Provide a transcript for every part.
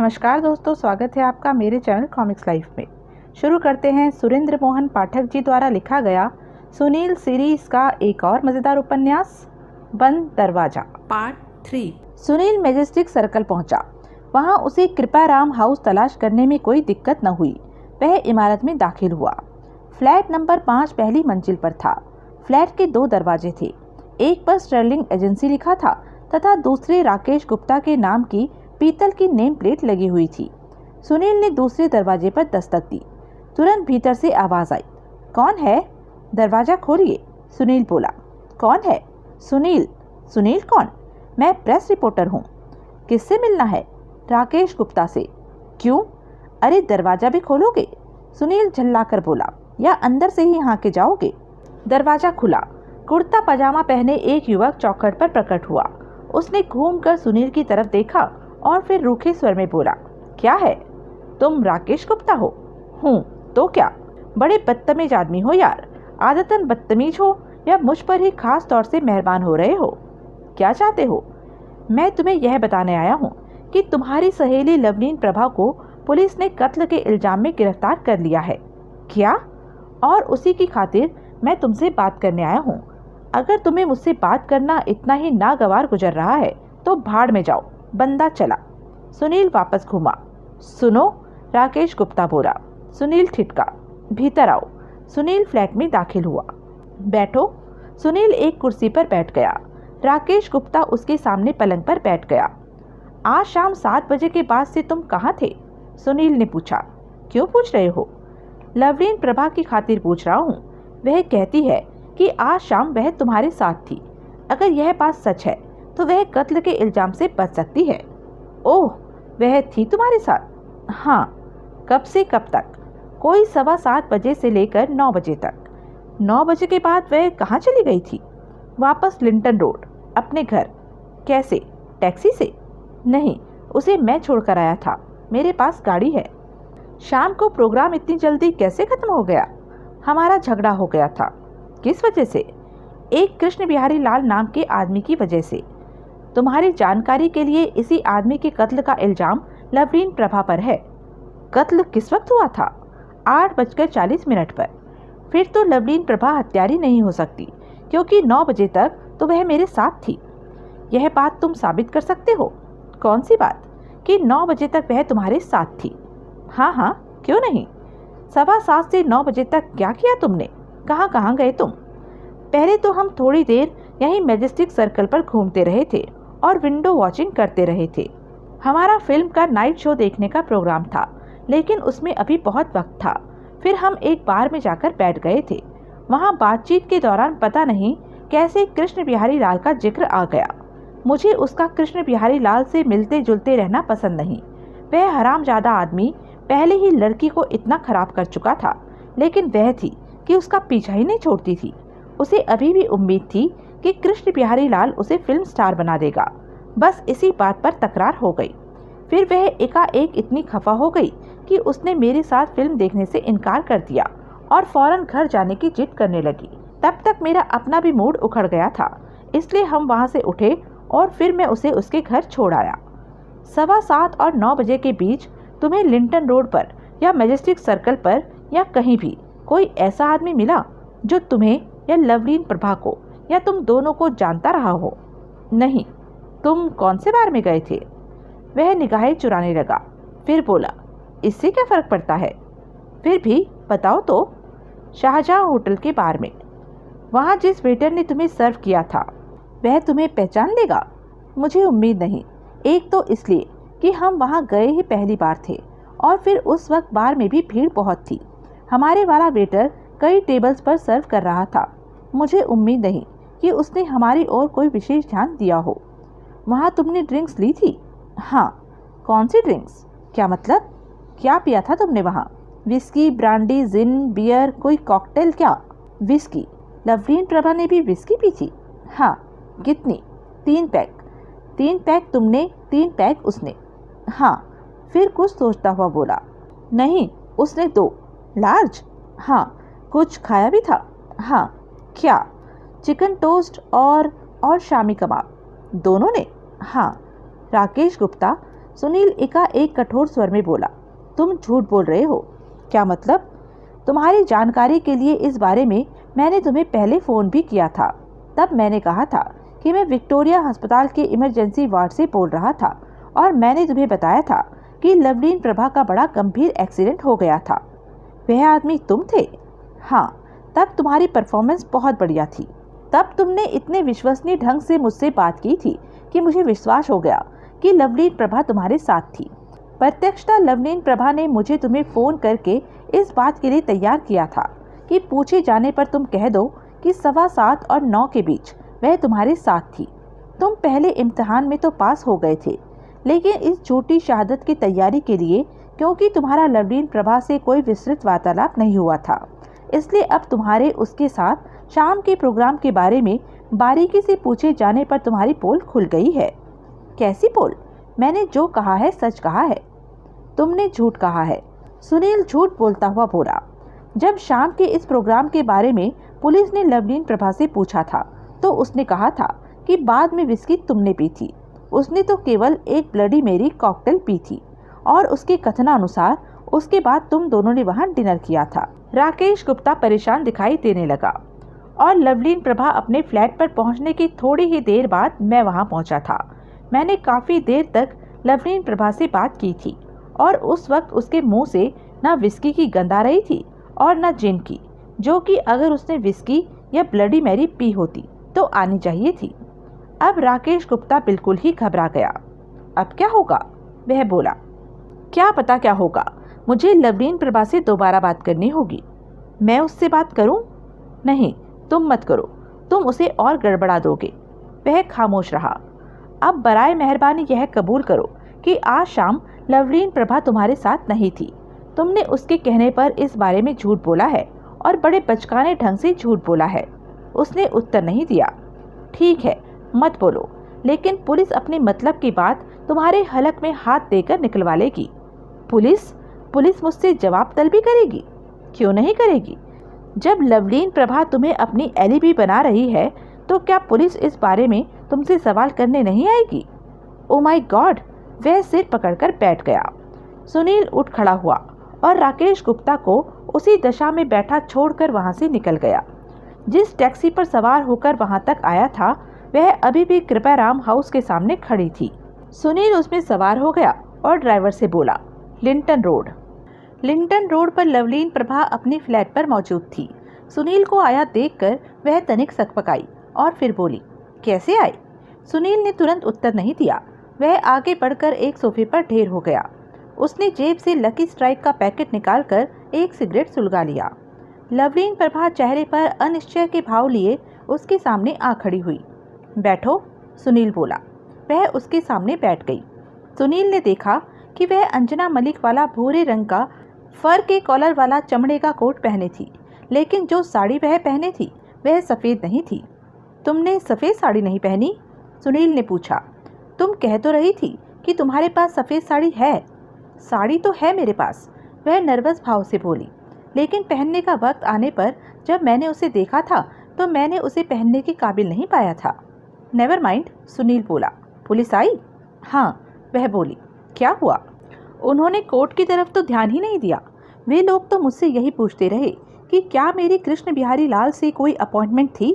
नमस्कार दोस्तों, स्वागत है आपका मेरे चैनल कॉमिक्स लाइफ में। शुरू करते हैं सुरेंद्र मोहन पाठक जी द्वारा लिखा गया सुनील सीरीज का एक और मज़ेदार उपन्यास बंद दरवाजा पार्ट 3। सुनील मैजेस्टिक सर्कल पहुंचा। वहां उसे कृपाराम हाउस तलाश करने में कोई दिक्कत न हुई। वह इमारत में दाखिल हुआ। फ्लैट नंबर 5 पहली मंजिल पर था। फ्लैट के 2 दरवाजे थे। एक पर स्टर्लिंग एजेंसी लिखा था तथा दूसरे राकेश गुप्ता के नाम की पीतल की नेम प्लेट लगी हुई थी। सुनील ने दूसरे दरवाजे पर दस्तक दी। तुरंत भीतर से आवाज आई, कौन है? दरवाजा खोलिए, सुनील बोला। कौन है? सुनील। सुनील कौन? मैं प्रेस रिपोर्टर हूँ। किससे मिलना है? राकेश गुप्ता से। क्यों? अरे दरवाजा भी खोलोगे? सुनील झल्लाकर बोला, या अंदर से ही हाँके जाओगे? दरवाजा खुला। कुर्ता पजामा पहने एक युवक चौखट पर प्रकट हुआ। उसने घूमकर सुनील की तरफ देखा और फिर रूखे स्वर में बोला, क्या है? तुम राकेश गुप्ता हो? हूँ तो क्या? बड़े बदतमीज आदमी हो यार। आदतन बदतमीज हो या मुझ पर ही खास तौर से मेहरबान हो रहे हो? क्या चाहते हो? मैं तुम्हें यह बताने आया हूँ कि तुम्हारी सहेली लवलीन प्रभा को पुलिस ने कत्ल के इल्जाम में गिरफ्तार कर लिया है। क्या? और उसी की खातिर मैं तुमसे बात करने आया हूँ। अगर तुम्हें मुझसे बात करना इतना ही नागवार गुजर रहा है तो भाड़ में जाओ। बंदा चला। सुनील वापस घूमा। सुनो, राकेश गुप्ता बोला। सुनील ठिठका। भीतर आओ। सुनील फ्लैट में दाखिल हुआ। बैठो। सुनील एक कुर्सी पर बैठ गया। राकेश गुप्ता उसके सामने पलंग पर बैठ गया। आज शाम 7 बजे के बाद से तुम कहाँ थे? सुनील ने पूछा। क्यों पूछ रहे हो? लवलीन प्रभा की खातिर पूछ रहा हूँ। वह कहती है कि आज शाम वह तुम्हारे साथ थी। अगर यह बात सच है तो वह कत्ल के इल्जाम से बच सकती है। ओह, वह थी तुम्हारे साथ? हाँ। कब से कब तक? कोई 7:15 बजे से लेकर 9 बजे तक। 9 बजे के बाद वह कहाँ चली गई थी? वापस लिंटन रोड, अपने घर। कैसे? टैक्सी से? नहीं, उसे मैं छोड़कर आया था। मेरे पास गाड़ी है। शाम को प्रोग्राम इतनी जल्दी कैसे खत्म हो गया? हमारा झगड़ा हो गया था। किस वजह से? एक कृष्ण बिहारी लाल नाम के आदमी की वजह से। तुम्हारी जानकारी के लिए इसी आदमी के कत्ल का इल्जाम लवलीन प्रभा पर है। कत्ल किस वक्त हुआ था? 8:40 पर। फिर तो लवलीन प्रभा हत्यारी नहीं हो सकती, क्योंकि 9 बजे तक तो वह मेरे साथ थी। यह बात तुम साबित कर सकते हो? कौन सी बात? कि 9 बजे तक वह तुम्हारे साथ थी। हाँ हाँ, क्यों नहीं। 7:15 से 9 बजे तक क्या किया तुमने? कहाँ कहाँ गए तुम? पहले तो हम थोड़ी देर यहीं मैजेस्टिक सर्कल पर घूमते रहे थे और विंडो वॉचिंग करते रहे थे। हमारा फिल्म का नाइट शो देखने का प्रोग्राम था, लेकिन उसमें अभी बहुत वक्त था। फिर हम एक बार में जाकर बैठ गए थे। वहाँ बातचीत के दौरान पता नहीं कैसे कृष्ण बिहारी लाल का जिक्र आ गया। मुझे उसका कृष्ण बिहारी लाल से मिलते जुलते रहना पसंद नहीं। वह हरामजादा आदमी पहले ही लड़की को इतना खराब कर चुका था, लेकिन वह थी कि उसका पीछा ही नहीं छोड़ती थी। उसे अभी भी उम्मीद थी कि कृष्ण बिहारी लाल उसे फिल्म स्टार बना देगा। बस इसी बात पर तकरार हो गई। फिर वह एकाएक इतनी खफा हो गई कि उसने मेरे साथ फिल्म देखने से इनकार कर दिया और फौरन घर जाने की जिद करने लगी। तब तक मेरा अपना भी मूड उखड़ गया था, इसलिए हम वहाँ से उठे और फिर मैं उसे उसके घर छोड़ आया। 7:15 और 9 बजे के बीच तुम्हें लिंटन रोड पर या मैजेस्टिक सर्कल पर या कहीं भी कोई ऐसा आदमी मिला जो तुम्हें या लवलीन प्रभा को या तुम दोनों को जानता रहा हो? नहीं। तुम कौन से बार में गए थे? वह निगाहें चुराने लगा। फिर बोला, इससे क्या फर्क पड़ता है? फिर भी बताओ तो। शाहजहां होटल के बार में। वहाँ जिस वेटर ने तुम्हें सर्व किया था वह तुम्हें पहचान लेगा? मुझे उम्मीद नहीं। एक तो इसलिए कि हम वहाँ गए ही पहली बार थे और फिर उस वक्त बार में भी भीड़ बहुत थी। हमारे वाला वेटर कई टेबल्स पर सर्व कर रहा था। मुझे उम्मीद नहीं कि उसने हमारी ओर कोई विशेष ध्यान दिया हो। वहाँ तुमने ड्रिंक्स ली थी? हाँ। कौन सी ड्रिंक्स? क्या मतलब? क्या पिया था तुमने वहाँ? विस्की, ब्रांडी, जिन, बियर, कोई कॉकटेल? क्या? विस्की। लवलीन प्रभा ने भी विस्की पी थी? हाँ। कितनी? 3 पैक। 3 पैक तुमने, 3 पैक उसने? हाँ। फिर कुछ सोचता हुआ बोला, नहीं, उसने 2 लार्ज। हाँ। कुछ खाया भी था? हाँ। क्या? चिकन टोस्ट और शामी कबाब? दोनों ने? हाँ। राकेश गुप्ता, सुनील एकाएक कठोर स्वर में बोला, तुम झूठ बोल रहे हो। क्या मतलब? तुम्हारी जानकारी के लिए इस बारे में मैंने तुम्हें पहले फ़ोन भी किया था। तब मैंने कहा था कि मैं विक्टोरिया अस्पताल के इमरजेंसी वार्ड से बोल रहा था और मैंने तुम्हें बताया था कि लवलीन प्रभा का बड़ा गंभीर एक्सीडेंट हो गया था। वह आदमी तुम थे? हाँ, तब तुम्हारी परफॉर्मेंस बहुत बढ़िया थी। तब तुमने इतने विश्वसनीय ढंग से मुझसे बात की थी कि मुझे विश्वास हो गया कि लवलीन प्रभा तुम्हारे साथ थी। प्रत्यक्षता लवलीन प्रभा ने मुझे तुम्हें फ़ोन करके इस बात के लिए तैयार किया था कि पूछे जाने पर तुम कह दो कि 7:15 और 9 के बीच वह तुम्हारे साथ थी। तुम पहले इम्तिहान में तो पास हो गए थे, लेकिन इस झूठी शहादत की तैयारी के लिए, क्योंकि तुम्हारा लवलीन प्रभा से कोई विस्तृत वार्तालाप नहीं हुआ था, इसलिए अब तुम्हारे उसके साथ शाम के प्रोग्राम के बारे में बारीकी से पूछे जाने पर तुम्हारी पोल खुल गई है। कैसी पोल? मैंने जो कहा है सच कहा है। तुमने झूठ कहा है। सुनील झूठ बोलता हुआ बोला। जब शाम के इस प्रोग्राम के बारे में पुलिस ने लवलीन प्रभा से पूछा था तो उसने कहा था कि बाद में विस्की तुमने पी थी। उसने तो केवल एक ब्लडी मेरी कॉकटेल पी थी और उसके कथनानुसार उसके बाद तुम दोनों ने वहां डिनर किया था। राकेश गुप्ता परेशान दिखाई देने लगा और लवलीन प्रभा अपने फ्लैट पर पहुंचने की थोड़ी ही देर बाद मैं वहां पहुंचा था। मैंने काफ़ी देर तक लवलीन प्रभा से बात की थी और उस वक्त उसके मुंह से न विस्की की गंध आ रही थी और न जिन की, जो कि अगर उसने विस्की या ब्लडी मैरी पी होती तो आनी चाहिए थी। अब राकेश गुप्ता बिल्कुल ही घबरा गया। अब क्या होगा? वह बोला। क्या पता क्या होगा, मुझे लवलीन प्रभा से दोबारा बात करनी होगी। मैं उससे बात करूं? नहीं, तुम मत करो, तुम उसे और गड़बड़ा दोगे। वह खामोश रहा। अब बराए मेहरबानी यह कबूल करो कि आज शाम लवलीन प्रभा तुम्हारे साथ नहीं थी। तुमने उसके कहने पर इस बारे में झूठ बोला है और बड़े बचकाने ढंग से झूठ बोला है। उसने उत्तर नहीं दिया। ठीक है, मत बोलो, लेकिन पुलिस अपने मतलब की बात तुम्हारे हलक में हाथ देकर निकलवा लेगी। पुलिस मुझसे जवाब तलबी करेगी? क्यों नहीं करेगी? जब लवलीन प्रभा तुम्हें अपनी एलिबी बना रही है तो क्या पुलिस इस बारे में तुमसे सवाल करने नहीं आएगी? Oh my God! वह सिर पकड़कर बैठ गया। सुनील उठ खड़ा हुआ और राकेश गुप्ता को उसी दशा में बैठा छोड़कर वहां से निकल गया। जिस टैक्सी पर सवार होकर वहां तक आया था वह अभी भी कृपाराम हाउस के सामने खड़ी थी। सुनील उसमें सवार हो गया और ड्राइवर से बोला, लिंटन रोड पर लवलीन प्रभा अपनी फ्लैट पर मौजूद थी। सुनील को आया देखकर वह तनिक सकपकाई और फिर बोली, कैसे आई? सुनील ने तुरंत उत्तर नहीं दिया। वह आगे बढ़कर एक सोफे पर ढेर हो गया। उसने जेब से लकी स्ट्राइक का पैकेट निकालकर एक सिगरेट सुलगा लिया। लवलीन प्रभा चेहरे पर अनिश्चय के भाव लिए उसके सामने आ खड़ी हुई। बैठो, सुनील बोला। वह उसके सामने बैठ गई। सुनील ने देखा कि वह अंजना मलिक वाला भूरे रंग का फर के कॉलर वाला चमड़े का कोट पहने थी, लेकिन जो साड़ी वह पहने थी वह सफ़ेद नहीं थी। तुमने सफ़ेद साड़ी नहीं पहनी? सुनील ने पूछा। तुम कह तो रही थी कि तुम्हारे पास सफ़ेद साड़ी है। साड़ी तो है मेरे पास, वह नर्वस भाव से बोली, लेकिन पहनने का वक्त आने पर जब मैंने उसे देखा था तो मैंने उसे पहनने के काबिल नहीं पाया था। नेवर माइंड, सुनील बोला। पुलिस आई? हाँ, वह बोली। क्या हुआ? उन्होंने कोर्ट की तरफ तो ध्यान ही नहीं दिया। वे लोग तो मुझसे यही पूछते रहे कि क्या मेरी कृष्ण बिहारी लाल से कोई अपॉइंटमेंट थी।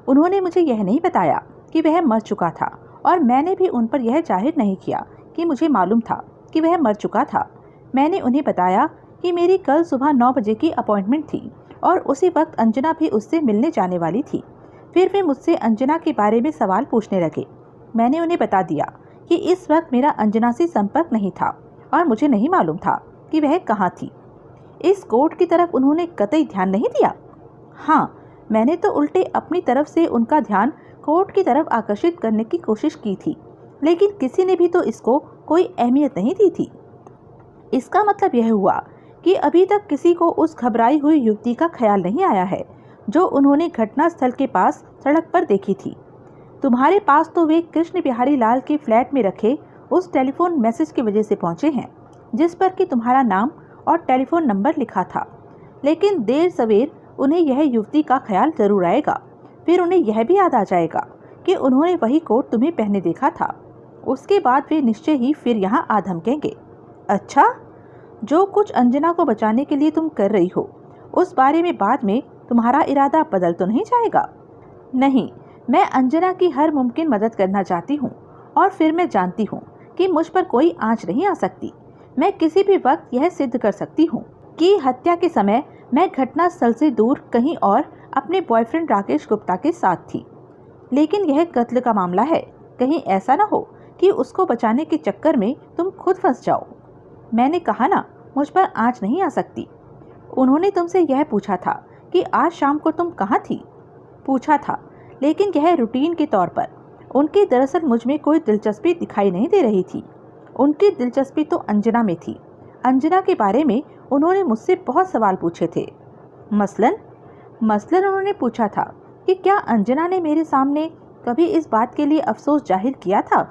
उन्होंने मुझे यह नहीं बताया कि वह मर चुका था और मैंने भी उन पर यह जाहिर नहीं किया कि मुझे मालूम था कि वह मर चुका था। मैंने उन्हें बताया कि मेरी कल सुबह 9 बजे की अपॉइंटमेंट थी और उसी वक्त अंजना भी उससे मिलने जाने वाली थी। फिर वे मुझसे अंजना के बारे में सवाल पूछने लगे। मैंने उन्हें बता दिया कि इस वक्त मेरा अंजना से संपर्क नहीं था और मुझे नहीं मालूम था कि वह कहाँ थी। इस कोर्ट की तरफ उन्होंने कतई ध्यान नहीं दिया। हाँ, मैंने तो उल्टे अपनी तरफ से उनका ध्यान कोर्ट की तरफ आकर्षित करने की कोशिश की थी, लेकिन किसी ने भी तो इसको कोई अहमियत नहीं दी थी। इसका मतलब यह हुआ कि अभी तक किसी को उस घबराई हुई युवती का ख्याल नहीं आया है जो उन्होंने घटना स्थल के पास सड़क पर देखी थी। तुम्हारे पास तो वे कृष्ण बिहारी लाल के फ्लैट में रखे उस टेलीफोन मैसेज की वजह से पहुंचे हैं जिस पर कि तुम्हारा नाम और टेलीफोन नंबर लिखा था, लेकिन देर सवेर उन्हें यह युवती का ख्याल जरूर आएगा। फिर उन्हें यह भी याद आ जाएगा कि उन्होंने वही कोट तुम्हें पहने देखा था। उसके बाद वे निश्चय ही फिर यहाँ आ धमकेंगे। अच्छा, जो कुछ अंजना को बचाने के लिए तुम कर रही हो उस बारे में बाद में तुम्हारा इरादा बदल तो नहीं जाएगा? नहीं, मैं अंजना की हर मुमकिन मदद करना चाहती हूँ और फिर मैं जानती हूँ कि मुझ पर कोई आंच नहीं आ सकती। मैं किसी भी वक्त यह सिद्ध कर सकती हूँ कि हत्या के समय मैं घटनास्थल से दूर कहीं और अपने बॉयफ्रेंड राकेश गुप्ता के साथ थी। लेकिन यह कत्ल का मामला है, कहीं ऐसा ना हो कि उसको बचाने के चक्कर में तुम खुद फंस जाओ। मैंने कहा ना, मुझ पर आंच नहीं आ सकती। उन्होंने तुमसे यह पूछा था कि आज शाम को तुम कहाँ थी? पूछा था, लेकिन यह रूटीन के तौर पर। उनकी दरअसल मुझ में कोई दिलचस्पी दिखाई नहीं दे रही थी। उनकी दिलचस्पी तो अंजना में थी। अंजना के बारे में उन्होंने मुझसे बहुत सवाल पूछे थे। मसलन उन्होंने पूछा था कि क्या अंजना ने मेरे सामने कभी इस बात के लिए अफसोस जाहिर किया था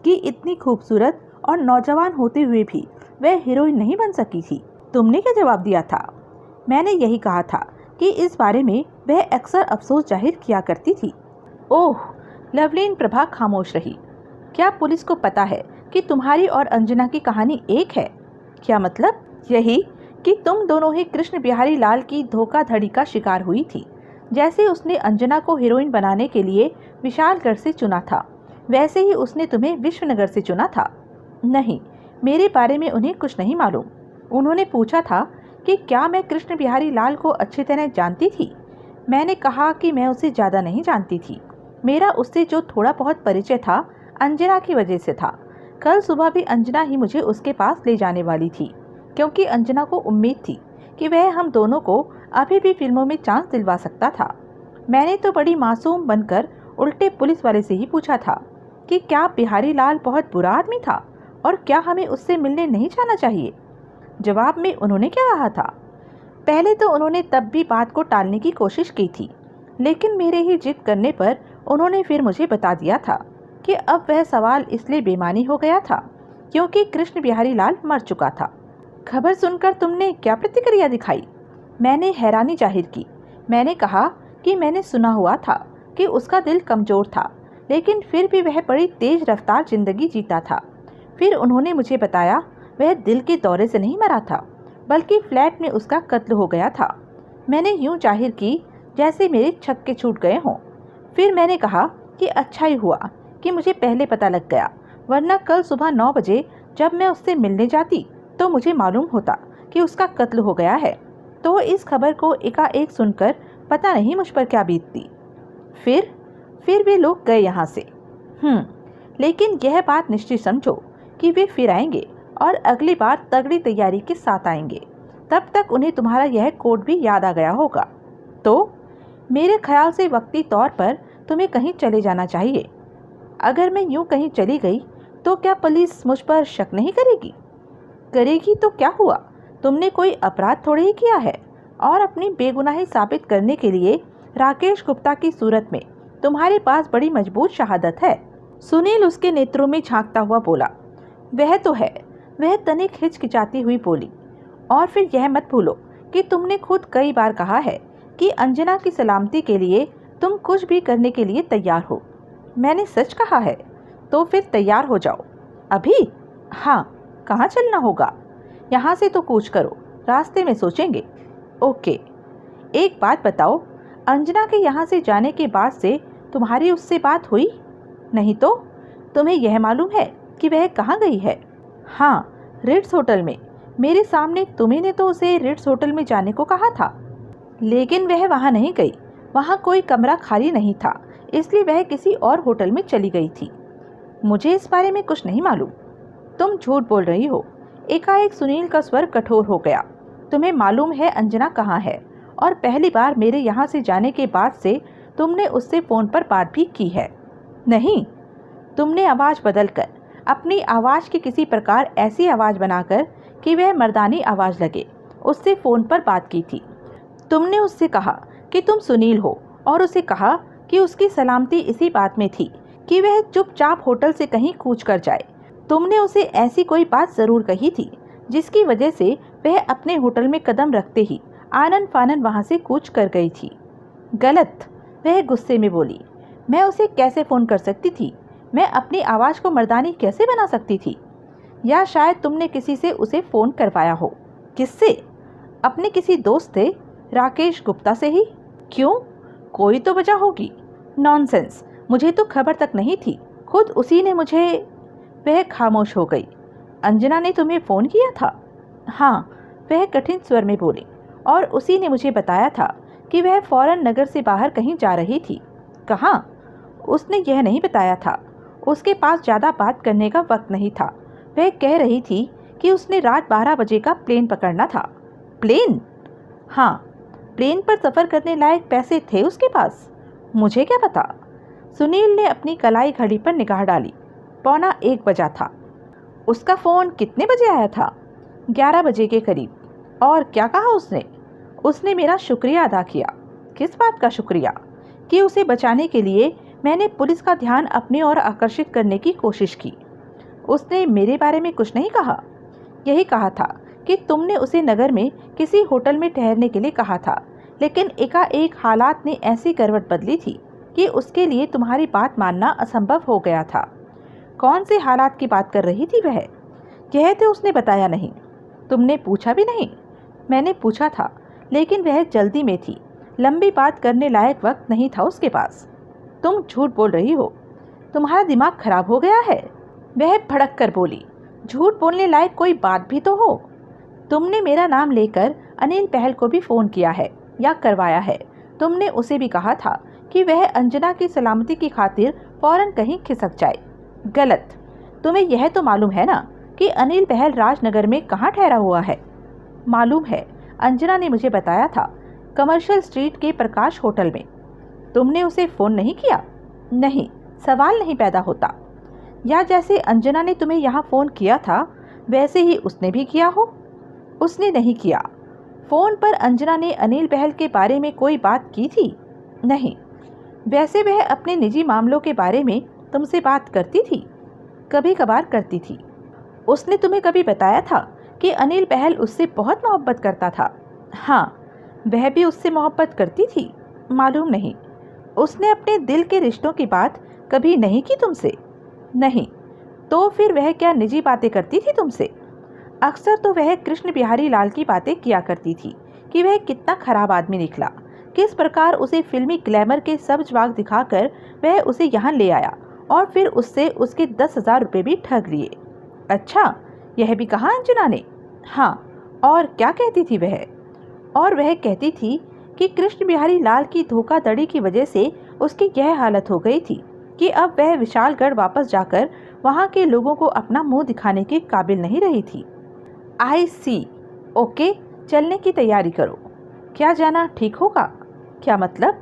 कि इतनी खूबसूरत और नौजवान होते हुए भी वह हीरोइन नहीं बन सकी थी? तुमने क्या जवाब दिया था? मैंने यही कहा था कि इस बारे में वह अक्सर अफसोस जाहिर किया करती थी। ओह, लवलीन प्रभा खामोश रही। क्या पुलिस को पता है कि तुम्हारी और अंजना की कहानी एक है? क्या मतलब? यही कि तुम दोनों ही कृष्ण बिहारी लाल की धोखाधड़ी का शिकार हुई थी। जैसे उसने अंजना को हीरोइन बनाने के लिए विशालगढ़ से चुना था, वैसे ही उसने तुम्हें विश्वनगर से चुना था। नहीं, मेरे बारे में उन्हें कुछ नहीं मालूम। उन्होंने पूछा था कि क्या मैं कृष्ण बिहारी लाल को अच्छी तरह जानती थी? मैंने कहा कि मैं उसे ज़्यादा नहीं जानती थी। मेरा उससे जो थोड़ा बहुत परिचय था अंजना की वजह से था। कल सुबह भी अंजना ही मुझे उसके पास ले जाने वाली थी, क्योंकि अंजना को उम्मीद थी कि वह हम दोनों को अभी भी फिल्मों में चांस दिलवा सकता था। मैंने तो बड़ी मासूम बनकर उल्टे पुलिस वाले से ही पूछा था कि क्या बिहारी लाल बहुत बुरा आदमी था और क्या हमें उससे मिलने नहीं जाना चाहिए। जवाब में उन्होंने क्या कहा था? पहले तो उन्होंने तब भी बात को टालने की कोशिश की थी, लेकिन मेरे ही जिद करने पर उन्होंने फिर मुझे बता दिया था कि अब वह सवाल इसलिए बेमानी हो गया था क्योंकि कृष्ण बिहारी लाल मर चुका था। खबर सुनकर तुमने क्या प्रतिक्रिया दिखाई? मैंने हैरानी जाहिर की। मैंने कहा कि मैंने सुना हुआ था कि उसका दिल कमज़ोर था, लेकिन फिर भी वह बड़ी तेज रफ्तार जिंदगी जीता था। फिर उन्होंने मुझे बताया वह दिल के दौरे से नहीं मरा था, बल्कि फ्लैट में उसका कत्ल हो गया था। मैंने यूं जाहिर की जैसे मेरे छक्के छूट गए हों। फिर मैंने कहा कि अच्छा ही हुआ कि मुझे पहले पता लग गया, वरना कल सुबह 9 बजे जब मैं उससे मिलने जाती तो मुझे मालूम होता कि उसका कत्ल हो गया है। तो इस खबर को एकाएक सुनकर पता नहीं मुझ पर क्या बीतती। फिर वे लोग गए यहाँ से। लेकिन यह बात निश्चित समझो कि वे फिर आएंगे और अगली बार तगड़ी तैयारी के साथ आएंगे। तब तक उन्हें तुम्हारा यह कोड भी याद आ गया होगा। तो मेरे ख्याल से वक्ती तौर पर तुम्हें कहीं चले जाना चाहिए। अगर मैं यूं कहीं चली गई तो क्या पुलिस मुझ पर शक नहीं करेगी? करेगी तो क्या हुआ? तुमने कोई अपराध थोड़े ही किया है, और अपनी बेगुनाही साबित करने के लिए राकेश गुप्ता की सूरत में तुम्हारे पास बड़ी मजबूत शहादत है। सुनील उसके नेत्रों में झांकता हुआ बोला। वह तो है, वह तनिक हिचकिचाती हुई बोली। और फिर यह मत भूलो कि तुमने खुद कई बार कहा है कि अंजना की सलामती के लिए तुम कुछ भी करने के लिए तैयार हो। मैंने सच कहा है? तो फिर तैयार हो जाओ। अभी? हाँ। कहाँ चलना होगा? यहाँ से तो कूच करो, रास्ते में सोचेंगे। ओके। एक बात बताओ, अंजना के यहाँ से जाने के बाद से तुम्हारी उससे बात हुई? नहीं तो? तुम्हें यह मालूम है कि वह कहाँ गई है? हाँ, रिट्स होटल में। मेरे सामने तुम्ही ने तो उसे रिट्स होटल में जाने को कहा था, लेकिन वह वहाँ नहीं गई। वहाँ कोई कमरा खाली नहीं था, इसलिए वह किसी और होटल में चली गई थी। मुझे इस बारे में कुछ नहीं मालूम। तुम झूठ बोल रही हो। एकाएक सुनील का स्वर कठोर हो गया। तुम्हें मालूम है अंजना कहाँ है, और पहली बार मेरे यहाँ से जाने के बाद से तुमने उससे फ़ोन पर बात भी की है। नहीं, तुमने आवाज़ बदलकर, अपनी आवाज़ की किसी प्रकार ऐसी आवाज़ बनाकर कि वह मर्दानी आवाज़ लगे, उससे फ़ोन पर बात की थी। तुमने उससे कहा कि तुम सुनील हो, और उसे कहा कि उसकी सलामती इसी बात में थी कि वह चुपचाप होटल से कहीं कूच कर जाए। तुमने उसे ऐसी कोई बात ज़रूर कही थी जिसकी वजह से वह अपने होटल में कदम रखते ही आनन फानन वहाँ से कूच कर गई थी। गलत, वह गुस्से में बोली। मैं उसे कैसे फ़ोन कर सकती थी? मैं अपनी आवाज़ को मर्दानी कैसे बना सकती थी? या शायद तुमने किसी से उसे फ़ोन करवाया हो। किससे? अपने किसी दोस्त से, राकेश गुप्ता से ही। क्यों? कोई तो वजह होगी। नॉनसेंस, मुझे तो खबर तक नहीं थी, खुद उसी ने मुझे। वह खामोश हो गई। अंजना ने तुम्हें फ़ोन किया था? हाँ, वह कठिन स्वर में बोली, और उसी ने मुझे बताया था कि वह फौरन नगर से बाहर कहीं जा रही थी। कहाँ? उसने यह नहीं बताया था। उसके पास ज़्यादा बात करने का वक्त नहीं था। वह कह रही थी कि उसने रात 12 बजे का प्लेन पकड़ना था। प्लेन? हाँ, प्लेन पर सफ़र करने लायक पैसे थे उसके पास। मुझे क्या पता? सुनील ने अपनी कलाई घड़ी पर निगाह डाली। 12:45 बजा था। उसका फ़ोन कितने बजे आया था? 11 बजे के करीब। और क्या कहा उसने? उसने मेरा शुक्रिया अदा किया। किस बात का शुक्रिया? कि उसे बचाने के लिए मैंने पुलिस का ध्यान अपनी ओर आकर्षित करने की कोशिश की। उसने मेरे बारे में कुछ नहीं कहा। यही कहा था कि तुमने उसे नगर में किसी होटल में ठहरने के लिए कहा था, लेकिन एकाएक हालात ने ऐसी करवट बदली थी कि उसके लिए तुम्हारी बात मानना असंभव हो गया था। कौन से हालात की बात कर रही थी वह? यह तो उसने बताया नहीं। तुमने पूछा भी नहीं? मैंने पूछा था, लेकिन वह जल्दी में थी। लंबी बात करने लायक वक्त नहीं था उसके पास। तुम झूठ बोल रही हो। तुम्हारा दिमाग खराब हो गया है? वह भड़क कर बोली। झूठ बोलने लायक कोई बात भी तो हो। तुमने मेरा नाम लेकर अनिल पहल को भी फ़ोन किया है या करवाया है। तुमने उसे भी कहा था कि वह अंजना की सलामती की खातिर फौरन कहीं खिसक जाए। गलत। तुम्हें यह तो मालूम है ना कि अनिल पहल राजनगर में कहाँ ठहरा हुआ है? मालूम है, अंजना ने मुझे बताया था, कमर्शियल स्ट्रीट के प्रकाश होटल में। तुमने उसे फ़ोन नहीं किया? नहीं, सवाल नहीं पैदा होता। या जैसे अंजना ने तुम्हें यहाँ फ़ोन किया था, वैसे ही उसने भी किया हो? उसने नहीं किया। फ़ोन पर अंजना ने अनिल बहल के बारे में कोई बात की थी? नहीं। वैसे वह अपने निजी मामलों के बारे में तुमसे बात करती थी? कभी कभार करती थी। उसने तुम्हें कभी बताया था कि अनिल बहल उससे बहुत मोहब्बत करता था? हाँ, वह भी उससे मोहब्बत करती थी? मालूम नहीं। उसने अपने दिल के रिश्तों की बात कभी नहीं की तुमसे? नहीं। तो फिर वह क्या निजी बातें करती थी तुमसे? अक्सर तो वह कृष्ण बिहारी लाल की बातें किया करती थी कि वह कितना खराब आदमी निकला, किस प्रकार उसे फिल्मी ग्लैमर के सब जवाब दिखाकर वह उसे यहाँ ले आया और फिर उससे उसके 10,000 रुपये भी ठग लिए। अच्छा, यह भी कहा अंजना ने? हाँ। और क्या कहती थी वह? और वह कहती थी कि कृष्ण बिहारी लाल की धोखाधड़ी की वजह से उसकी यह हालत हो गई थी कि अब वह विशालगढ़ वापस जाकर वहाँ के लोगों को अपना मुंह दिखाने के काबिल नहीं रही थी। आई सी। ओके, चलने की तैयारी करो। क्या जाना ठीक होगा? क्या मतलब?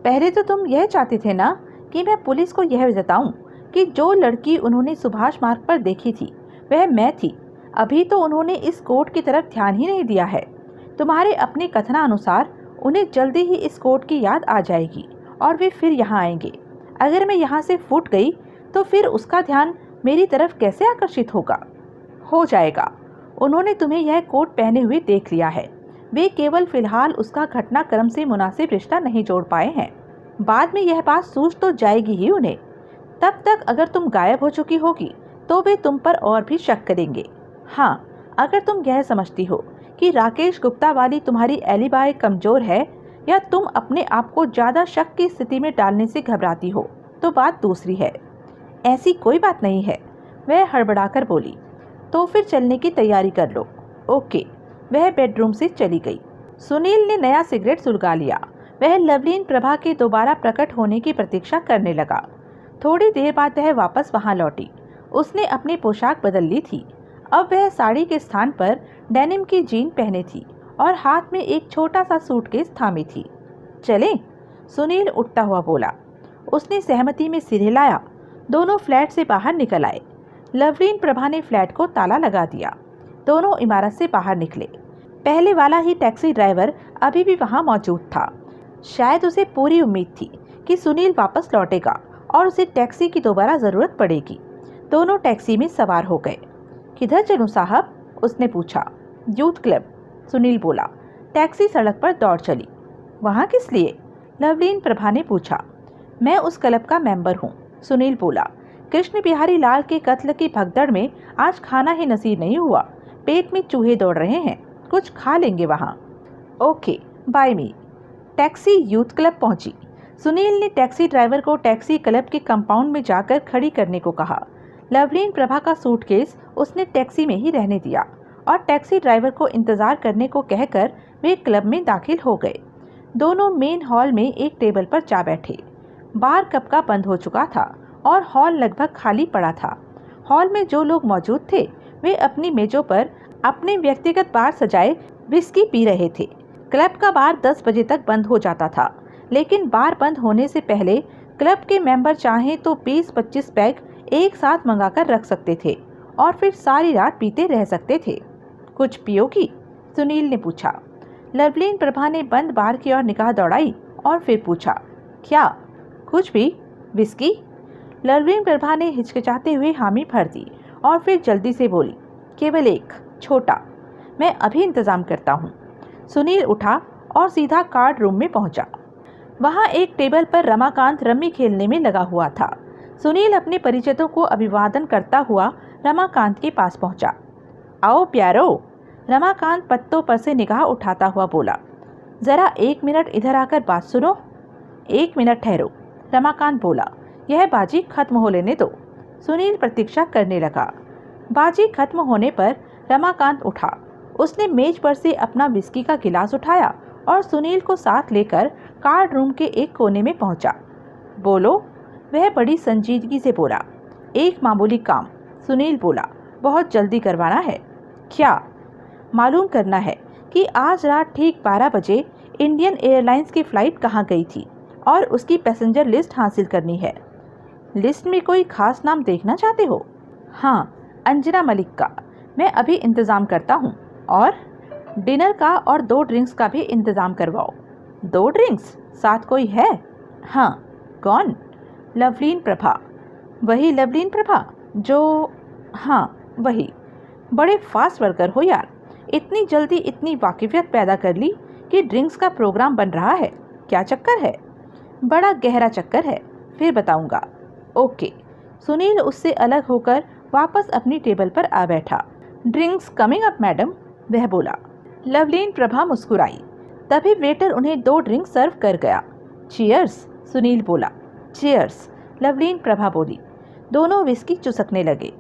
पहले तो तुम यह चाहते थे ना कि मैं पुलिस को यह बताऊं कि जो लड़की उन्होंने सुभाष मार्ग पर देखी थी वह मैं थी। अभी तो उन्होंने इस कोर्ट की तरफ ध्यान ही नहीं दिया है। तुम्हारे अपने कथनानुसार उन्हें जल्दी ही इस कोर्ट की याद आ जाएगी और वे फिर यहाँ आएंगे। अगर मैं यहाँ से फूट गई तो फिर उसका ध्यान मेरी तरफ कैसे आकर्षित होगा? हो जाएगा। उन्होंने तुम्हें यह कोट पहने हुए देख लिया है। वे केवल फिलहाल उसका घटनाक्रम से मुनासिब रिश्ता नहीं जोड़ पाए हैं। बाद में यह बात सूझ तो जाएगी ही उन्हें। तब तक अगर तुम गायब हो चुकी होगी तो वे तुम पर और भी शक करेंगे। हाँ, अगर तुम यह समझती हो कि राकेश गुप्ता वाली तुम्हारी एलिबाई कमजोर है या तुम अपने आप को ज़्यादा शक की स्थिति में डालने से घबराती हो तो बात दूसरी है। ऐसी कोई बात नहीं है, वह हड़बड़ाकर बोली। तो फिर चलने की तैयारी कर लो। ओके। वह बेडरूम से चली गई। सुनील ने नया सिगरेट सुलगा लिया। वह लवलीन प्रभा के दोबारा प्रकट होने की प्रतीक्षा करने लगा। थोड़ी देर बाद वह वापस वहां लौटी। उसने अपनी पोशाक बदल ली थी। अब वह साड़ी के स्थान पर डेनिम की जीन पहने थी और हाथ में एक छोटा सा सूटकेस थामी थी। चलें? सुनील उठता हुआ बोला। उसने सहमति में सिर हिलाया। दोनों फ्लैट से बाहर निकल आए। लवलीन प्रभा ने फ्लैट को ताला लगा दिया। दोनों इमारत से बाहर निकले। पहले वाला ही टैक्सी ड्राइवर अभी भी वहां मौजूद था। शायद उसे पूरी उम्मीद थी कि सुनील वापस लौटेगा और उसे टैक्सी की दोबारा ज़रूरत पड़ेगी। दोनों टैक्सी में सवार हो गए। किधर चलूं साहब? उसने पूछा। यूथ क्लब, सुनील बोला। टैक्सी सड़क पर दौड़ चली। वहाँ किस लिए? लवलीन प्रभा ने पूछा। मैं उस क्लब का मेंबर हूँ, सुनील बोला। कृष्ण बिहारी लाल के कत्ल की भगदड़ में आज खाना ही नसीब नहीं हुआ। पेट में चूहे दौड़ रहे हैं, कुछ खा लेंगे वहाँ। ओके बाय मी। टैक्सी यूथ क्लब पहुंची। सुनील ने टैक्सी ड्राइवर को टैक्सी क्लब के कंपाउंड में जाकर खड़ी करने को कहा। लवलीन प्रभा का सूटकेस उसने टैक्सी में ही रहने दिया और टैक्सी ड्राइवर को इंतजार करने को कहकर वे क्लब में दाखिल हो गए। दोनों मेन हॉल में एक टेबल पर जा बैठे। बार कब का बंद हो चुका था और हॉल लगभग खाली पड़ा था। हॉल में जो लोग मौजूद थे वे अपनी मेजों पर अपने व्यक्तिगत बार सजाए विस्की पी रहे थे। क्लब का बार 10 बजे तक बंद हो जाता था, लेकिन बार बंद होने से पहले क्लब के मेंबर चाहें तो 20-25 पैग एक साथ मंगाकर रख सकते थे और फिर सारी रात पीते रह सकते थे। कुछ पियोगी? सुनील ने पूछा। लवलीन प्रभा ने बंद बार की ओर निगाह दौड़ाई और फिर पूछा, क्या? कुछ भी? विस्की? लवलीन प्रभा ने हिचकिचाते हुए हामी भर दी और फिर जल्दी से बोली, केवल एक, छोटा। मैं अभी इंतजाम करता हूँ। सुनील उठा और सीधा कार्ड रूम में पहुंचा। वहां एक टेबल पर रमाकांत रम्मी खेलने में लगा हुआ था। सुनील अपने परिचितों को अभिवादन करता हुआ रमाकांत के पास पहुंचा। आओ प्यारो। रमाकांत पत्तों पर से निगाह उठाता हुआ बोला, जरा 1 मिनट इधर आकर बात सुनो। 1 मिनट ठहरो, रमाकांत बोला, यह बाजी खत्म हो लेने दो। सुनील प्रतीक्षा करने लगा। बाजी खत्म होने पर रमाकांत उठा। उसने मेज पर से अपना विस्की का गिलास उठाया और सुनील को साथ लेकर कार्ड रूम के एक कोने में पहुंचा। बोलो, वह बड़ी संजीदगी से बोला। एक मामूली काम, सुनील बोला, बहुत जल्दी करवाना है। क्या? मालूम करना है कि आज रात ठीक 12 बजे इंडियन एयरलाइंस की फ़्लाइट कहाँ गई थी और उसकी पैसेंजर लिस्ट हासिल करनी है। लिस्ट में कोई खास नाम देखना चाहते हो? हाँ, अंजना मलिक का। मैं अभी इंतज़ाम करता हूँ। और डिनर का और 2 ड्रिंक्स का भी इंतज़ाम करवाओ। 2 ड्रिंक्स? साथ कोई है? हाँ। कौन? लवलीन प्रभा। वही लवलीन प्रभा जो? हाँ वही। बड़े फास्ट वर्कर हो यार, इतनी जल्दी इतनी वाकिफियत पैदा कर ली कि ड्रिंक्स का प्रोग्राम बन रहा है। क्या चक्कर है? बड़ा गहरा चक्कर है, फिर बताऊंगा। ओके। सुनील उससे अलग होकर वापस अपनी टेबल पर आ बैठा। ड्रिंक्स कमिंग अप मैडम, वह बोला। लवलीन प्रभा मुस्कुराई। तभी वेटर उन्हें 2 ड्रिंक सर्व कर गया। चीयर्स, सुनील बोला। चीयर्स, लवलीन प्रभा बोली। दोनों विस्की चुसकने लगे।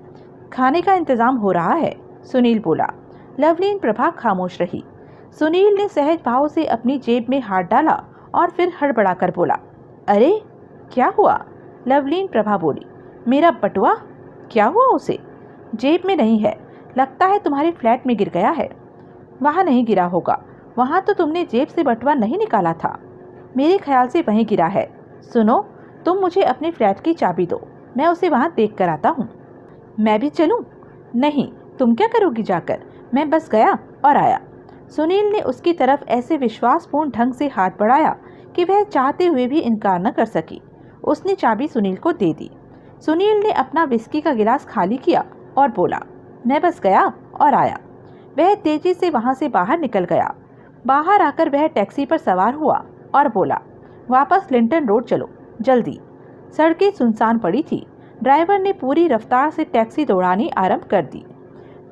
खाने का इंतजाम हो रहा है, सुनील बोला। लवलीन प्रभा खामोश रही। सुनील ने सहज भाव से अपनी जेब में हाथ डाला और फिर हड़बड़ाकर बोला, अरे क्या हुआ? लवलीन प्रभा बोली, मेरा बटुआ? क्या हुआ उसे? जेब में नहीं है, लगता है तुम्हारे फ्लैट में गिर गया है। वहाँ नहीं गिरा होगा, वहाँ तो तुमने जेब से बटुआ नहीं निकाला था। मेरे ख्याल से वहीं गिरा है। सुनो, तुम मुझे अपने फ्लैट की चाबी दो, मैं उसे वहाँ देख कर आता हूँ। मैं भी चलूँ? नहीं, तुम क्या करोगी जाकर? मैं बस गया और आया। सुनील ने उसकी तरफ ऐसे विश्वासपूर्ण ढंग से हाथ बढ़ाया कि वह चाहते हुए भी इनकार न कर सकी। उसने चाबी सुनील को दे दी। सुनील ने अपना विस्की का गिलास खाली किया और बोला, मैं बस गया और आया। वह तेजी से वहां से बाहर निकल गया। बाहर आकर वह टैक्सी पर सवार हुआ और बोला, वापस लिंटन रोड चलो, जल्दी। सड़कें सुनसान पड़ी थी। ड्राइवर ने पूरी रफ्तार से टैक्सी दौड़ानी आरंभ कर दी।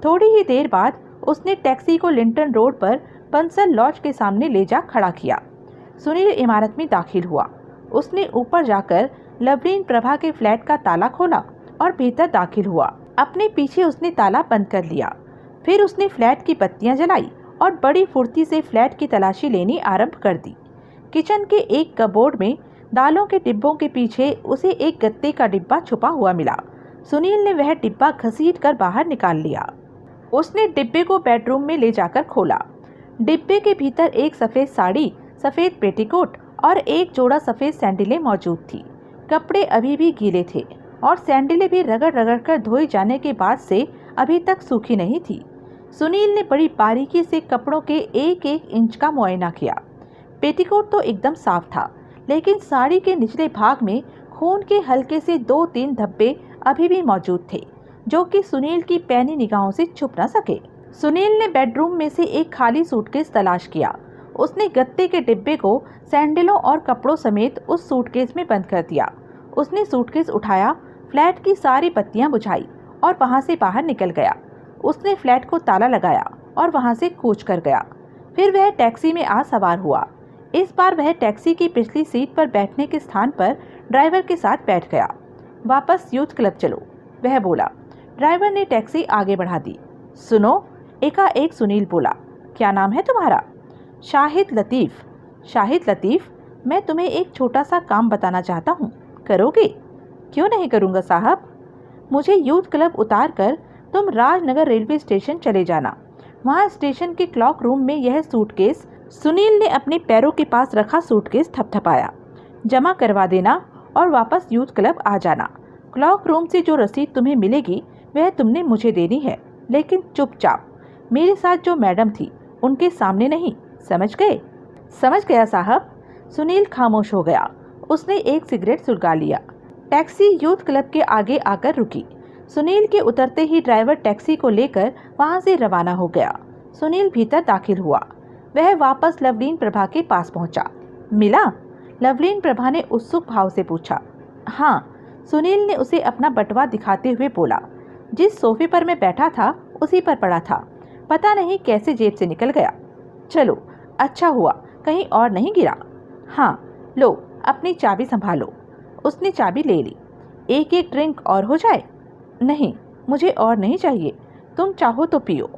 थोड़ी ही देर बाद उसने टैक्सी को लिंटन रोड पर बंसल लॉज के सामने ले जा खड़ा किया। सुनील इमारत में दाखिल हुआ। उसने ऊपर जाकर लवलीन प्रभा के फ्लैट का ताला खोला और भीतर दाखिल हुआ। अपने पीछे उसने ताला बंद कर लिया। फिर उसने फ्लैट की बत्तियां जलाई और बड़ी फुर्ती से फ्लैट की तलाशी लेनी आरंभ कर दी। किचन के एक कबोर्ड में दालों के डिब्बों के पीछे उसे एक गत्ते का डिब्बा छुपा हुआ मिला। सुनील ने वह डिब्बा घसीट कर बाहर निकाल लिया। उसने डिब्बे को बेडरूम में ले जाकर खोला। डिब्बे के भीतर एक सफ़ेद साड़ी, सफ़ेद पेटीकोट और एक जोड़ा सफ़ेद सैंडलें मौजूद थी। कपड़े अभी भी गीले थे और सैंडलें भी रगड़ रगड़ कर धोए जाने के बाद से अभी तक सूखी नहीं थी। सुनील ने बड़ी बारीकी से कपड़ों के एक एक इंच का मुआयना किया। पेटीकोट तो एकदम साफ था, लेकिन साड़ी के निचले भाग में खून के हल्के से 2-3 धब्बे अभी भी मौजूद थे, जो कि सुनील की पैनी निगाहों से छुप न सके। सुनील ने बेडरूम में से एक खाली सूटकेस तलाश किया। उसने गत्ते के डिब्बे को सैंडलों और कपड़ों समेत उस सूटकेस में बंद कर दिया। उसने सूटकेस उठाया, फ्लैट की सारी बत्तियां बुझाई और वहां से बाहर निकल गया। उसने फ्लैट को ताला लगाया और वहां से कूच कर गया। फिर वह टैक्सी में आ सवार हुआ। इस बार वह टैक्सी की पिछली सीट पर बैठने के स्थान पर ड्राइवर के साथ बैठ गया। वापस यूथ क्लब चलो, वह बोला। ड्राइवर ने टैक्सी आगे बढ़ा दी। सुनो, एकाएक सुनील बोला, क्या नाम है तुम्हारा? शाहिद लतीफ़। शाहिद लतीफ़, मैं तुम्हें एक छोटा सा काम बताना चाहता हूँ, करोगे? क्यों नहीं करूँगा साहब। मुझे यूथ क्लब उतार कर तुम राजनगर रेलवे स्टेशन चले जाना। वहाँ स्टेशन के क्लॉक रूम में यह सूटकेस, सुनील ने अपने पैरों के पास रखा सूटकेस थपथपाया, जमा करवा देना और वापस यूथ क्लब आ जाना। क्लॉक रूम से जो रसीद तुम्हें मिलेगी वह तुमने मुझे देनी है, लेकिन चुपचाप, मेरे साथ जो मैडम थी उनके सामने नहीं, समझ गए? समझ गया साहब। सुनील खामोश हो गया। उसने एक सिगरेट सुलगा लिया। टैक्सी यूथ क्लब के आगे आकर रुकी। सुनील के उतरते ही ड्राइवर टैक्सी को लेकर वहां से रवाना हो गया। सुनील भीतर दाखिल हुआ। वह वापस लवलीन प्रभा के पास पहुंचा। मिला? लवलीन प्रभा ने उत्सुक भाव से पूछा। हाँ, सुनील ने उसे अपना बटवा दिखाते हुए बोला। जिस सोफे पर मैं बैठा था उसी पर पड़ा था, पता नहीं कैसे जेब से निकल गया। चलो, अच्छा हुआ कहीं और नहीं गिरा। हाँ, लो अपनी चाबी संभालो। उसने चाबी ले ली। एक एक ड्रिंक और हो जाए? नहीं, मुझे और नहीं चाहिए, तुम चाहो तो पियो।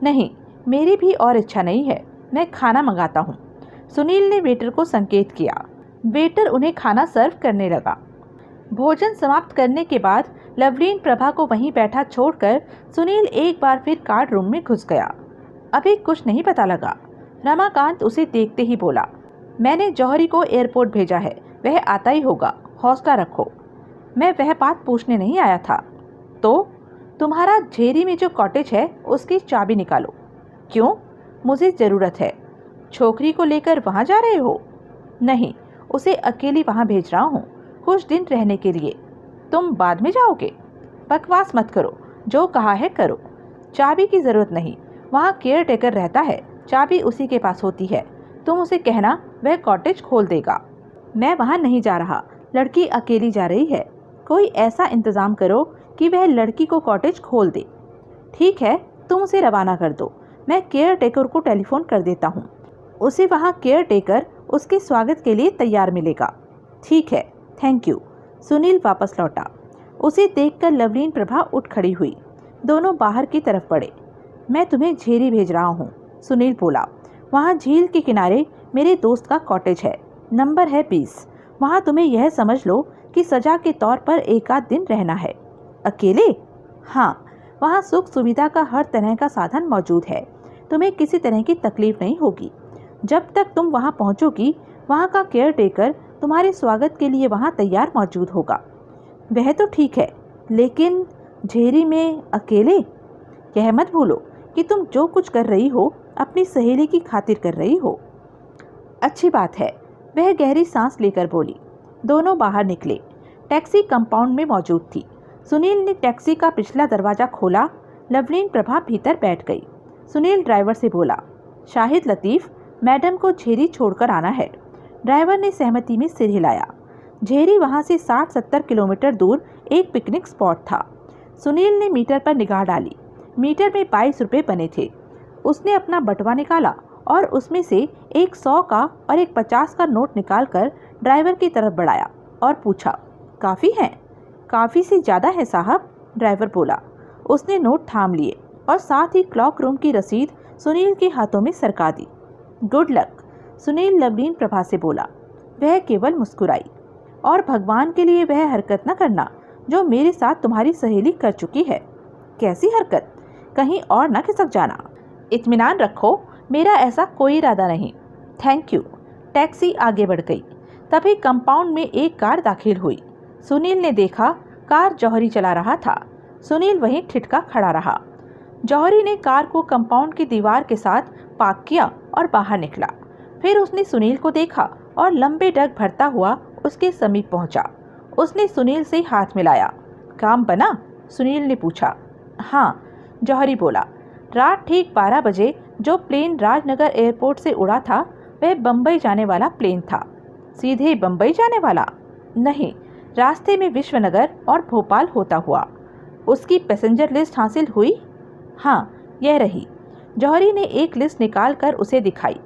नहीं, मेरी भी और इच्छा नहीं है, मैं खाना मंगाता हूँ। सुनील ने वेटर को संकेत किया। वेटर उन्हें खाना सर्व करने लगा। भोजन समाप्त करने के बाद लवलीन प्रभा को वहीं बैठा छोड़कर सुनील एक बार फिर कार्ड रूम में घुस गया। अभी कुछ नहीं पता लगा। रमाकांत उसे देखते ही बोला, मैंने जौहरी को एयरपोर्ट भेजा है, वह आता ही होगा, हौसला रखो। मैं वह बात पूछने नहीं आया था। तो तुम्हारा झेरी में जो कॉटेज है उसकी चाबी निकालो। क्यों? मुझे ज़रूरत है। छोकरी को लेकर वहाँ जा रहे हो? नहीं, उसे अकेली वहाँ भेज रहा हूँ, कुछ दिन रहने के लिए। तुम बाद में जाओगे? बकवास मत करो, जो कहा है करो। चाबी की ज़रूरत नहीं, वहाँ केयर टेकर रहता है, चाबी उसी के पास होती है। तुम उसे कहना, वह कॉटेज खोल देगा। मैं वहाँ नहीं जा रहा, लड़की अकेली जा रही है। कोई ऐसा इंतज़ाम करो कि वह लड़की को कॉटेज खोल दे। ठीक है, तुम उसे रवाना कर दो, मैं केयर टेकर को टेलीफोन कर देता हूँ। उसे वहाँ केयर टेकर उसके स्वागत के लिए तैयार मिलेगा। ठीक है, थैंक यू। सुनील वापस लौटा। उसे देखकर लवलीन प्रभा उठ खड़ी हुई। दोनों बाहर की तरफ बढ़े। मैं तुम्हें झेरी भेज रहा हूँ, सुनील बोला। वहाँ झील के किनारे मेरे दोस्त का कॉटेज है, नंबर है 20। वहाँ तुम्हें यह समझ लो कि सजा के तौर पर एक आध दिन रहना है। अकेले? हाँ, वहाँ सुख सुविधा का हर तरह का साधन मौजूद है, तुम्हें किसी तरह की तकलीफ नहीं होगी। जब तक तुम वहाँ पहुँचोगी, वहाँ का केयर टेकर तुम्हारे स्वागत के लिए वहाँ तैयार मौजूद होगा। वह तो ठीक है, लेकिन झेरी में अकेले? यह मत भूलो कि तुम जो कुछ कर रही हो अपनी सहेली की खातिर कर रही हो। अच्छी बात है, वह गहरी सांस लेकर बोली। दोनों बाहर निकले। टैक्सी कंपाउंड में मौजूद थी। सुनील ने टैक्सी का पिछला दरवाज़ा खोला। लवलीन प्रभा भीतर बैठ गई। सुनील ड्राइवर से बोला, शाहिद लतीफ़, मैडम को झेरी छोड़कर आना है। ड्राइवर ने सहमति में सिर हिलाया। झेरी वहाँ से 60-70 किलोमीटर दूर एक पिकनिक स्पॉट था। सुनील ने मीटर पर निगाह डाली। मीटर में 22 रुपये बने थे। उसने अपना बटवा निकाला और उसमें से एक 100 का और एक 50 का नोट निकालकर ड्राइवर की तरफ बढ़ाया और पूछा, काफ़ी हैं? काफ़ी से ज़्यादा है साहब, ड्राइवर बोला। उसने नोट थाम लिए और साथ ही क्लॉक रूम की रसीद सुनील के हाथों में सरका दी। गुड लक, सुनील लवलीन प्रभा से बोला। वह केवल मुस्कुराई। और भगवान के लिए वह हरकत न करना जो मेरे साथ तुम्हारी सहेली कर चुकी है। कैसी हरकत? कहीं और न खिसक जाना। इत्मीनान रखो, मेरा ऐसा कोई इरादा नहीं। Thank you. टैक्सी आगे बढ़ गई। तभी कंपाउंड में एक कार दाखिल हुई। सुनील ने देखा कार जौहरी चला रहा था। सुनील वहीं ठिठका खड़ा रहा। जौहरी ने कार को कंपाउंड की दीवार के साथ पार्क किया और बाहर निकला। फिर उसने सुनील को देखा और लंबे डग भरता हुआ उसके समीप पहुंचा। उसने सुनील से हाथ मिलाया। काम बना? सुनील ने पूछा। हाँ, जौहरी बोला। रात ठीक 12 बजे जो प्लेन राजनगर एयरपोर्ट से उड़ा था वह बम्बई जाने वाला प्लेन था। सीधे बम्बई जाने वाला? नहीं, रास्ते में विश्वनगर और भोपाल होता हुआ। उसकी पैसेंजर लिस्ट हासिल हुई? हाँ, यह रही। जौहरी ने एक लिस्ट निकाल कर उसे दिखाई।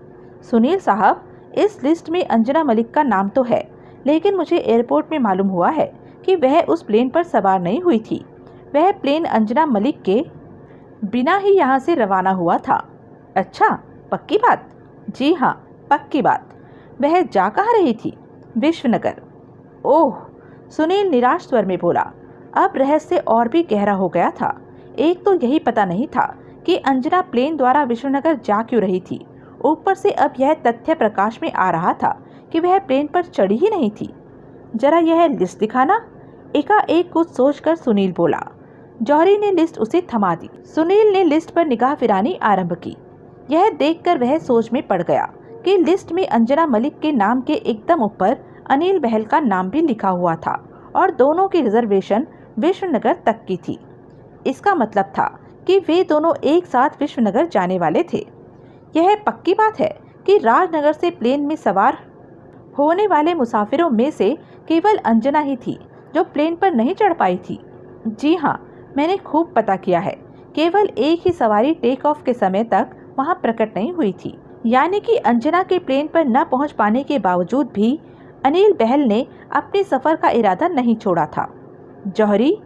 सुनील साहब, इस लिस्ट में अंजना मलिक का नाम तो है, लेकिन मुझे एयरपोर्ट में मालूम हुआ है कि वह उस प्लेन पर सवार नहीं हुई थी। वह प्लेन अंजना मलिक के बिना ही यहाँ से रवाना हुआ था। अच्छा, पक्की बात? जी हाँ, पक्की बात। वह जा कहाँ रही थी? विश्वनगर। ओह, सुनील निराश स्वर में बोला। अब रहस्य और भी गहरा हो गया था। एक तो यही पता नहीं था कि अंजना प्लेन द्वारा विश्वनगर जा क्यों रही थी। ऊपर से अब यह तथ्य प्रकाश में आ रहा था कि वह प्लेन पर चढ़ी ही नहीं थी। जरा यह लिस्ट दिखाना, एकाएक कुछ सोचकर सुनील बोला। जौहरी ने लिस्ट उसे थमा दी। सुनील ने लिस्ट पर निगाह फिरानी आरंभ की। यह देखकर वह सोच में पड़ गया कि लिस्ट में अंजना मलिक के नाम के एकदम ऊपर अनिल बहल का नाम भी लिखा हुआ था और दोनों की रिजर्वेशन विश्वनगर तक की थी। इसका मतलब था कि वे दोनों एक साथ विश्वनगर जाने वाले थे। यह पक्की बात है कि राजनगर से प्लेन में सवार होने वाले मुसाफिरों में से केवल अंजना ही थी जो प्लेन पर नहीं चढ़ पाई थी। जी हाँ, मैंने खूब पता किया है। केवल एक ही सवारी टेक ऑफ के समय तक वहाँ प्रकट नहीं हुई थी। यानी कि अंजना के प्लेन पर न पहुँच पाने के बावजूद भी अनिल बहल ने अपने सफर का इरादा नहीं छोड़ा था। जौहरी,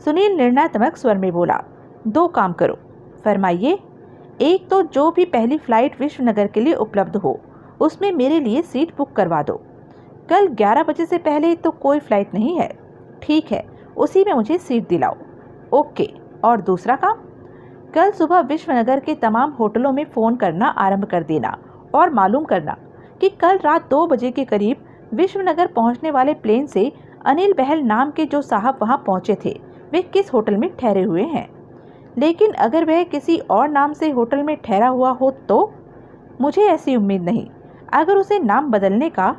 सुनील निर्णयात्मक स्वर में बोला, दो काम करो। फरमाइए। एक तो जो भी पहली फ्लाइट विश्वनगर के लिए उपलब्ध हो उसमें मेरे लिए सीट बुक करवा दो। कल 11 बजे से पहले तो कोई फ्लाइट नहीं है। ठीक है, उसी में मुझे सीट दिलाओ। ओके। और दूसरा काम, कल सुबह विश्वनगर के तमाम होटलों में फ़ोन करना आरंभ कर देना और मालूम करना कि कल रात 2 बजे के करीब विश्वनगर पहुंचने वाले प्लेन से अनिल बहल नाम के जो साहब वहां पहुंचे थे वे किस होटल में ठहरे हुए हैं। लेकिन अगर वह किसी और नाम से होटल में ठहरा हुआ हो तो? मुझे ऐसी उम्मीद नहीं। अगर उसे नाम बदलने का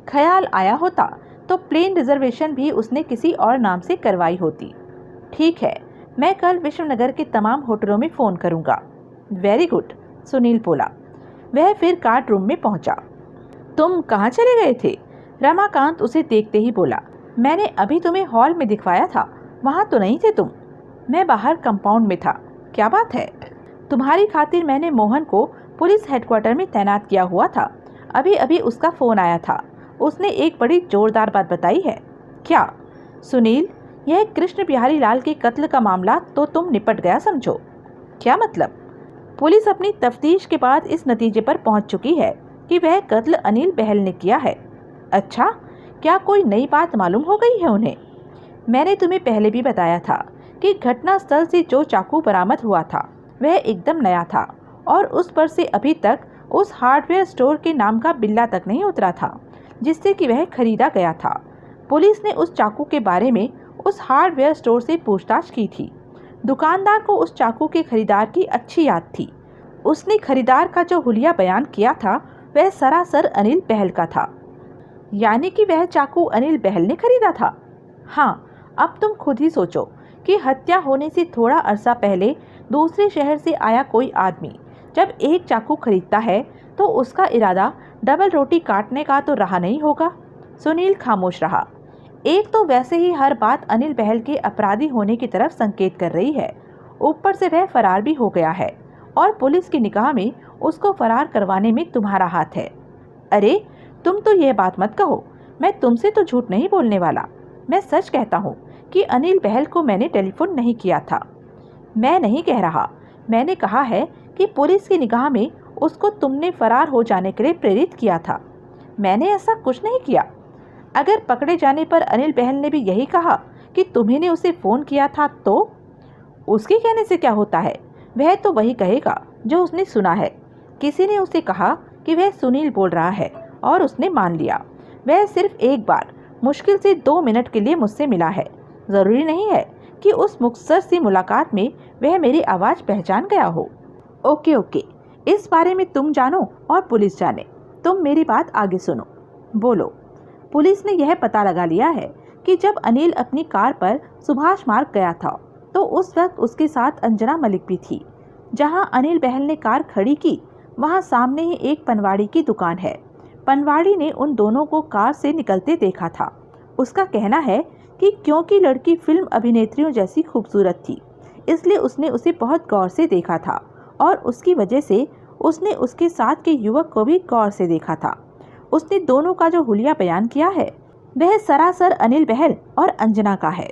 ख्याल आया होता तो प्लेन रिजर्वेशन भी उसने किसी और नाम से करवाई होती। ठीक है, मैं कल विश्वनगर के तमाम होटलों में फ़ोन करूंगा। वेरी गुड, सुनील बोला। वह फिर कार्ड रूम में पहुंचा। तुम कहाँ चले गए थे? रमाकांत उसे देखते ही बोला। मैंने अभी तुम्हें हॉल में दिखवाया था, वहाँ तो नहीं थे तुम। मैं बाहर कंपाउंड में था। क्या बात है? तुम्हारी खातिर मैंने मोहन को पुलिस हेडक्वार्टर में तैनात किया हुआ था। अभी अभी उसका फ़ोन आया था। उसने एक बड़ी जोरदार बात बताई है। क्या? सुनील, यह कृष्ण बिहारी लाल के कत्ल का मामला तो तुम निपट गया समझो। क्या मतलब? पुलिस अपनी तफ्तीश के बाद इस नतीजे पर पहुंच चुकी है कि वह कत्ल अनिल बहल ने किया है। अच्छा, क्या कोई नई बात मालूम हो गई है उन्हें? मैंने तुम्हें पहले भी बताया था कि घटना स्थल से जो चाकू बरामद हुआ था वह एकदम नया था और उस पर से अभी तक उस हार्डवेयर स्टोर के नाम का बिल्ला तक नहीं उतरा था जिससे कि वह खरीदा गया था। पुलिस ने उस चाकू के बारे में उस हार्डवेयर स्टोर से पूछताछ की थी। दुकानदार को उस चाकू के खरीदार की अच्छी याद थी। उसने खरीदार का जो हुलिया बयान किया था वह सरासर अनिल बहल का था। यानी कि वह चाकू अनिल बहल ने खरीदा था। हाँ, अब तुम खुद ही सोचो कि हत्या होने से थोड़ा अरसा पहले दूसरे शहर से आया कोई आदमी जब एक चाकू खरीदता है तो उसका इरादा डबल रोटी काटने का तो रहा नहीं होगा। सुनील खामोश रहा। एक तो वैसे ही हर बात अनिल बहल के अपराधी होने की तरफ संकेत कर रही है, ऊपर से वह फरार भी हो गया है और पुलिस की निगाह में उसको फरार करवाने में तुम्हारा हाथ है। अरे, तुम तो यह बात मत कहो। मैं तुमसे तो झूठ नहीं बोलने वाला। मैं सच कहता हूँ कि अनिल बहल को मैंने टेलीफोन नहीं किया था। मैं नहीं कह रहा, मैंने कहा है कि पुलिस की निगाह में उसको तुमने फरार हो जाने के लिए प्रेरित किया था। मैंने ऐसा कुछ नहीं किया। अगर पकड़े जाने पर अनिल बहल ने भी यही कहा कि तुम्ही ने उसे फ़ोन किया था तो उसके कहने से क्या होता है? वह तो वही कहेगा जो उसने सुना है। किसी ने उसे कहा कि वह सुनील बोल रहा है और उसने मान लिया। वह सिर्फ एक बार मुश्किल से 2 मिनट के लिए मुझसे मिला है। ज़रूरी नहीं है कि उस मुख्तसर सी मुलाकात में वह मेरी आवाज़ पहचान गया हो। ओके ओके, इस बारे में तुम जानो और पुलिस जाने। तुम मेरी बात आगे सुनो। बोलो। पुलिस ने यह पता लगा लिया है कि जब अनिल अपनी कार पर सुभाष मार्ग गया था तो उस वक्त उसके साथ अंजना मलिक भी थी। जहां अनिल बहल ने कार खड़ी की वहां सामने ही एक पनवाड़ी की दुकान है। पनवाड़ी ने उन दोनों को कार से निकलते देखा था उसका कहना है कि क्योंकि लड़की फिल्म अभिनेत्रियों जैसी खूबसूरत थी, इसलिए उसने उसे बहुत गौर से देखा था और उसकी वजह से उसने उसके साथ के युवक को भी गौर से देखा था। उसने दोनों का जो हुलिया बयान किया है वह सरासर अनिल बहल और अंजना का है।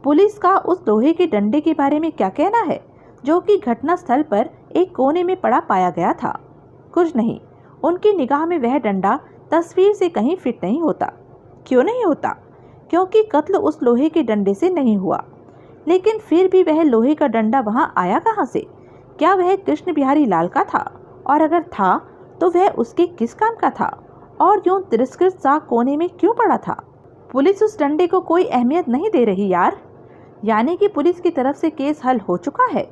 पुलिस का उस लोहे के डंडे के बारे में क्या कहना है जो कि घटना स्थल पर एक कोने में पड़ा पाया गया था? कुछ नहीं, उनकी निगाह में वह डंडा तस्वीर से कहीं फिट नहीं होता। क्यों नहीं होता? क्योंकि कत्ल उस लोहे के डंडे से नहीं हुआ। लेकिन फिर भी वह लोहे का डंडा वहां आया कहां से? क्या वह कृष्ण बिहारी लाल का था? और अगर था तो वह उसके किस काम का था और यूं तिरस्कृत सा कोने में क्यों पड़ा था? पुलिस उस डंडे को कोई अहमियत नहीं दे रही यार। यानी कि पुलिस की तरफ से केस हल हो चुका है,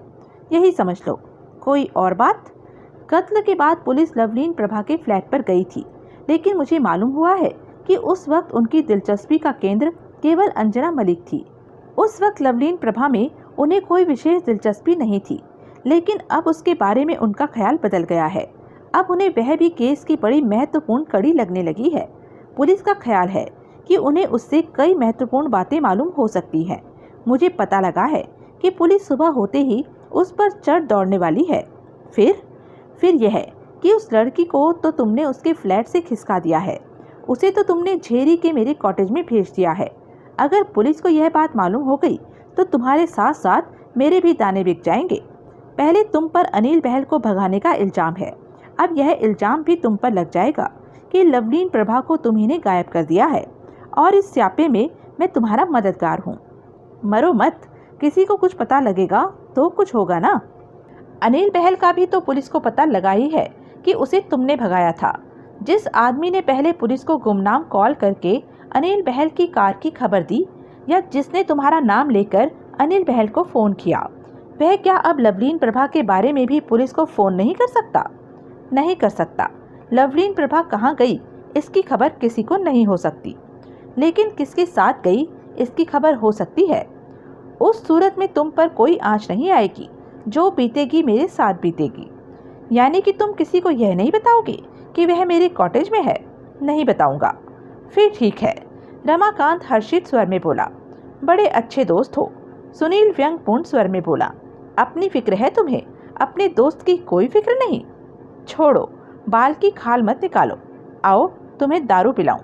यही समझ लो। कोई और बात? कत्ल के बाद पुलिस लवलीन प्रभा के फ्लैट पर गई थी, लेकिन मुझे मालूम हुआ है कि उस वक्त उनकी दिलचस्पी का केंद्र केवल अंजना मलिक थी। उस वक्त लवलीन प्रभा में उन्हें कोई विशेष दिलचस्पी नहीं थी, लेकिन अब उसके बारे में उनका ख्याल बदल गया है। अब उन्हें वह भी केस की बड़ी महत्वपूर्ण कड़ी लगने लगी है। पुलिस का ख्याल है कि उन्हें उससे कई महत्वपूर्ण बातें मालूम हो सकती हैं। मुझे पता लगा है कि पुलिस सुबह होते ही उस पर चढ़ दौड़ने वाली है। फिर यह है कि उस लड़की को तो तुमने उसके फ्लैट से खिसका दिया है, उसे तो तुमने झेरी के मेरे कॉटेज में भेज दिया है। अगर पुलिस को यह बात मालूम हो गई तो तुम्हारे साथ साथ मेरे भी दाने बिक जाएंगे। पहले तुम पर अनिल बहल को भगाने का इल्जाम है, अब यह इल्जाम भी तुम पर लग जाएगा कि लवलीन प्रभा को तुम्ही ने गायब कर दिया है और इस स्यापे में मैं तुम्हारा मददगार हूँ। मरो मत, किसी को कुछ पता लगेगा तो कुछ होगा ना। अनिल बहल का भी तो पुलिस को पता लगा ही है कि उसे तुमने भगाया था। जिस आदमी ने पहले पुलिस को गुमनाम कॉल करके अनिल बहल की कार की खबर दी या जिसने तुम्हारा नाम लेकर अनिल बहल को फ़ोन किया, वह क्या अब लवलीन प्रभा के बारे में भी पुलिस को फ़ोन नहीं कर सकता? नहीं कर सकता। लवलीन प्रभा कहाँ गई इसकी खबर किसी को नहीं हो सकती, लेकिन किसके साथ गई इसकी खबर हो सकती है। उस सूरत में तुम पर कोई आँच नहीं आएगी, जो बीतेगी मेरे साथ बीतेगी। यानी कि तुम किसी को यह नहीं बताओगे कि वह मेरे कॉटेज में है? नहीं बताऊंगा। फिर ठीक है, रमाकांत हर्षित स्वर में बोला। बड़े अच्छे दोस्त हो। सुनील व्यंग्यपूर्ण स्वर में बोला। अपनी फिक्र है तुम्हें, अपने दोस्त की कोई फिक्र नहीं। छोड़ो, बाल की खाल मत निकालो। आओ तुम्हें दारू पिलाऊं।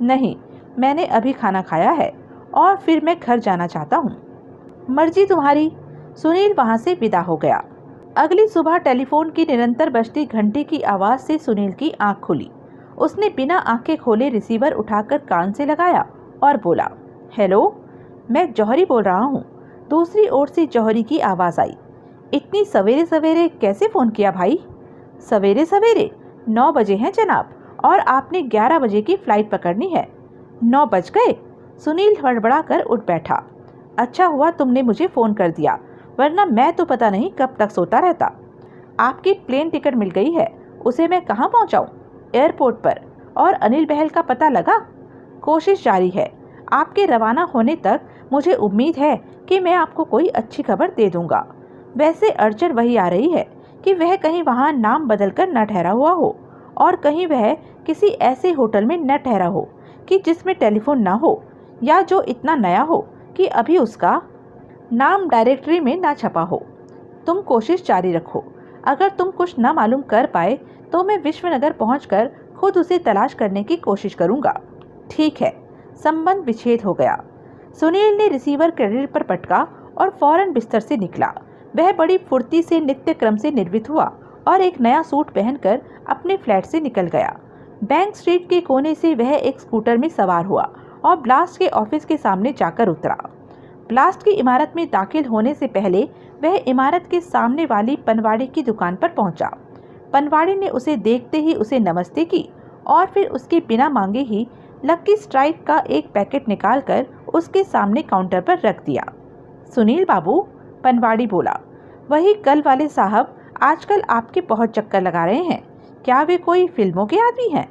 नहीं, मैंने अभी खाना खाया है और फिर मैं घर जाना चाहता हूँ। मर्जी तुम्हारी। सुनील वहाँ से विदा हो गया। अगली सुबह टेलीफोन की निरंतर बजती घंटी की आवाज़ से सुनील की आंख खुली। उसने बिना आंखें खोले रिसीवर उठाकर कान से लगाया और बोला, हेलो, मैं जौहरी बोल रहा हूँ। दूसरी ओर से जौहरी की आवाज़ आई। इतनी सवेरे सवेरे कैसे फ़ोन किया भाई? सवेरे सवेरे 9 बजे हैं जनाब, और आपने 11 बजे की फ़्लाइट पकड़नी है। 9 बज गए? सुनील हड़बड़ा कर उठ बैठा। अच्छा हुआ तुमने मुझे फ़ोन कर दिया, वरना मैं तो पता नहीं कब तक सोता रहता। आपकी प्लेन टिकट मिल गई है, उसे मैं कहाँ पहुँचाऊँ? एयरपोर्ट पर। और अनिल बहल का पता लगा? कोशिश जारी है। आपके रवाना होने तक मुझे उम्मीद है कि मैं आपको कोई अच्छी खबर दे दूँगा। वैसे अड़चन वही आ रही है कि वह कहीं वहाँ नाम बदलकर न ठहरा हुआ हो, और कहीं वह किसी ऐसे होटल में न ठहरा हो कि जिसमें टेलीफोन ना हो, या जो इतना नया हो कि अभी उसका नाम डायरेक्टरी में ना छपा हो। तुम कोशिश जारी रखो। अगर तुम कुछ न मालूम कर पाए तो मैं विश्वनगर पहुंचकर खुद उसे तलाश करने की कोशिश करूंगा। ठीक है। संबंध विच्छेद हो गया। सुनील ने रिसीवर क्रेडिट पर पटका और फौरन बिस्तर से निकला। वह बड़ी फुर्ती से नित्य क्रम से निर्वित हुआ और एक नया सूट पहनकर अपने फ्लैट से निकल गया। बैंक स्ट्रीट के कोने से वह एक स्कूटर में सवार हुआ और ब्लास्ट के ऑफिस के सामने जाकर उतरा। ब्लास्ट की इमारत में दाखिल होने से पहले वह इमारत के सामने वाली पनवाड़ी की दुकान पर पहुंचा। पनवाड़ी ने उसे देखते ही उसे नमस्ते की और फिर उसके बिना मांगे ही लकी स्ट्राइक का एक पैकेट निकालकर उसके सामने काउंटर पर रख दिया। सुनील बाबू, पनवाड़ी बोला, वही कल वाले साहब आजकल आपके बहुत चक्कर लगा रहे हैं। क्या वे कोई फिल्मों के आदमी हैं?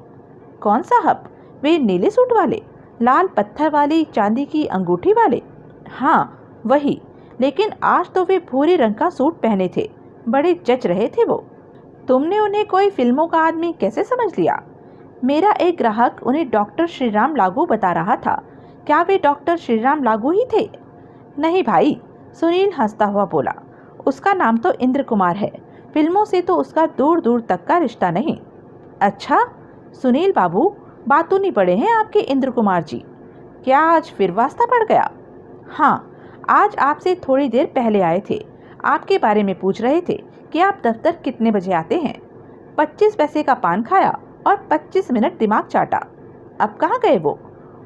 कौन साहब? वे नीले सूट वाले, लाल पत्थर वाली चांदी की अंगूठी वाले? हाँ वही, लेकिन आज तो वे भूरे रंग का सूट पहने थे, बड़े जच रहे थे वो। तुमने उन्हें कोई फिल्मों का आदमी कैसे समझ लिया? मेरा एक ग्राहक उन्हें डॉक्टर श्रीराम लागू बता रहा था, क्या वे डॉक्टर श्रीराम लागू ही थे? नहीं भाई, सुनील हंसता हुआ बोला। उसका नाम तो इंद्र कुमार है, फिल्मों से तो उसका दूर दूर तक का रिश्ता नहीं। अच्छा, सुनील बाबू, बातों नहीं पड़े हैं आपके इंद्र कुमार जी? क्या आज फिर वास्ता पड़ गया? हाँ, आज आपसे थोड़ी देर पहले आए थे, आपके बारे में पूछ रहे थे कि आप दफ्तर कितने बजे आते हैं। 25 पैसे का पान खाया और 25 मिनट दिमाग चाटा। अब कहाँ गए वो?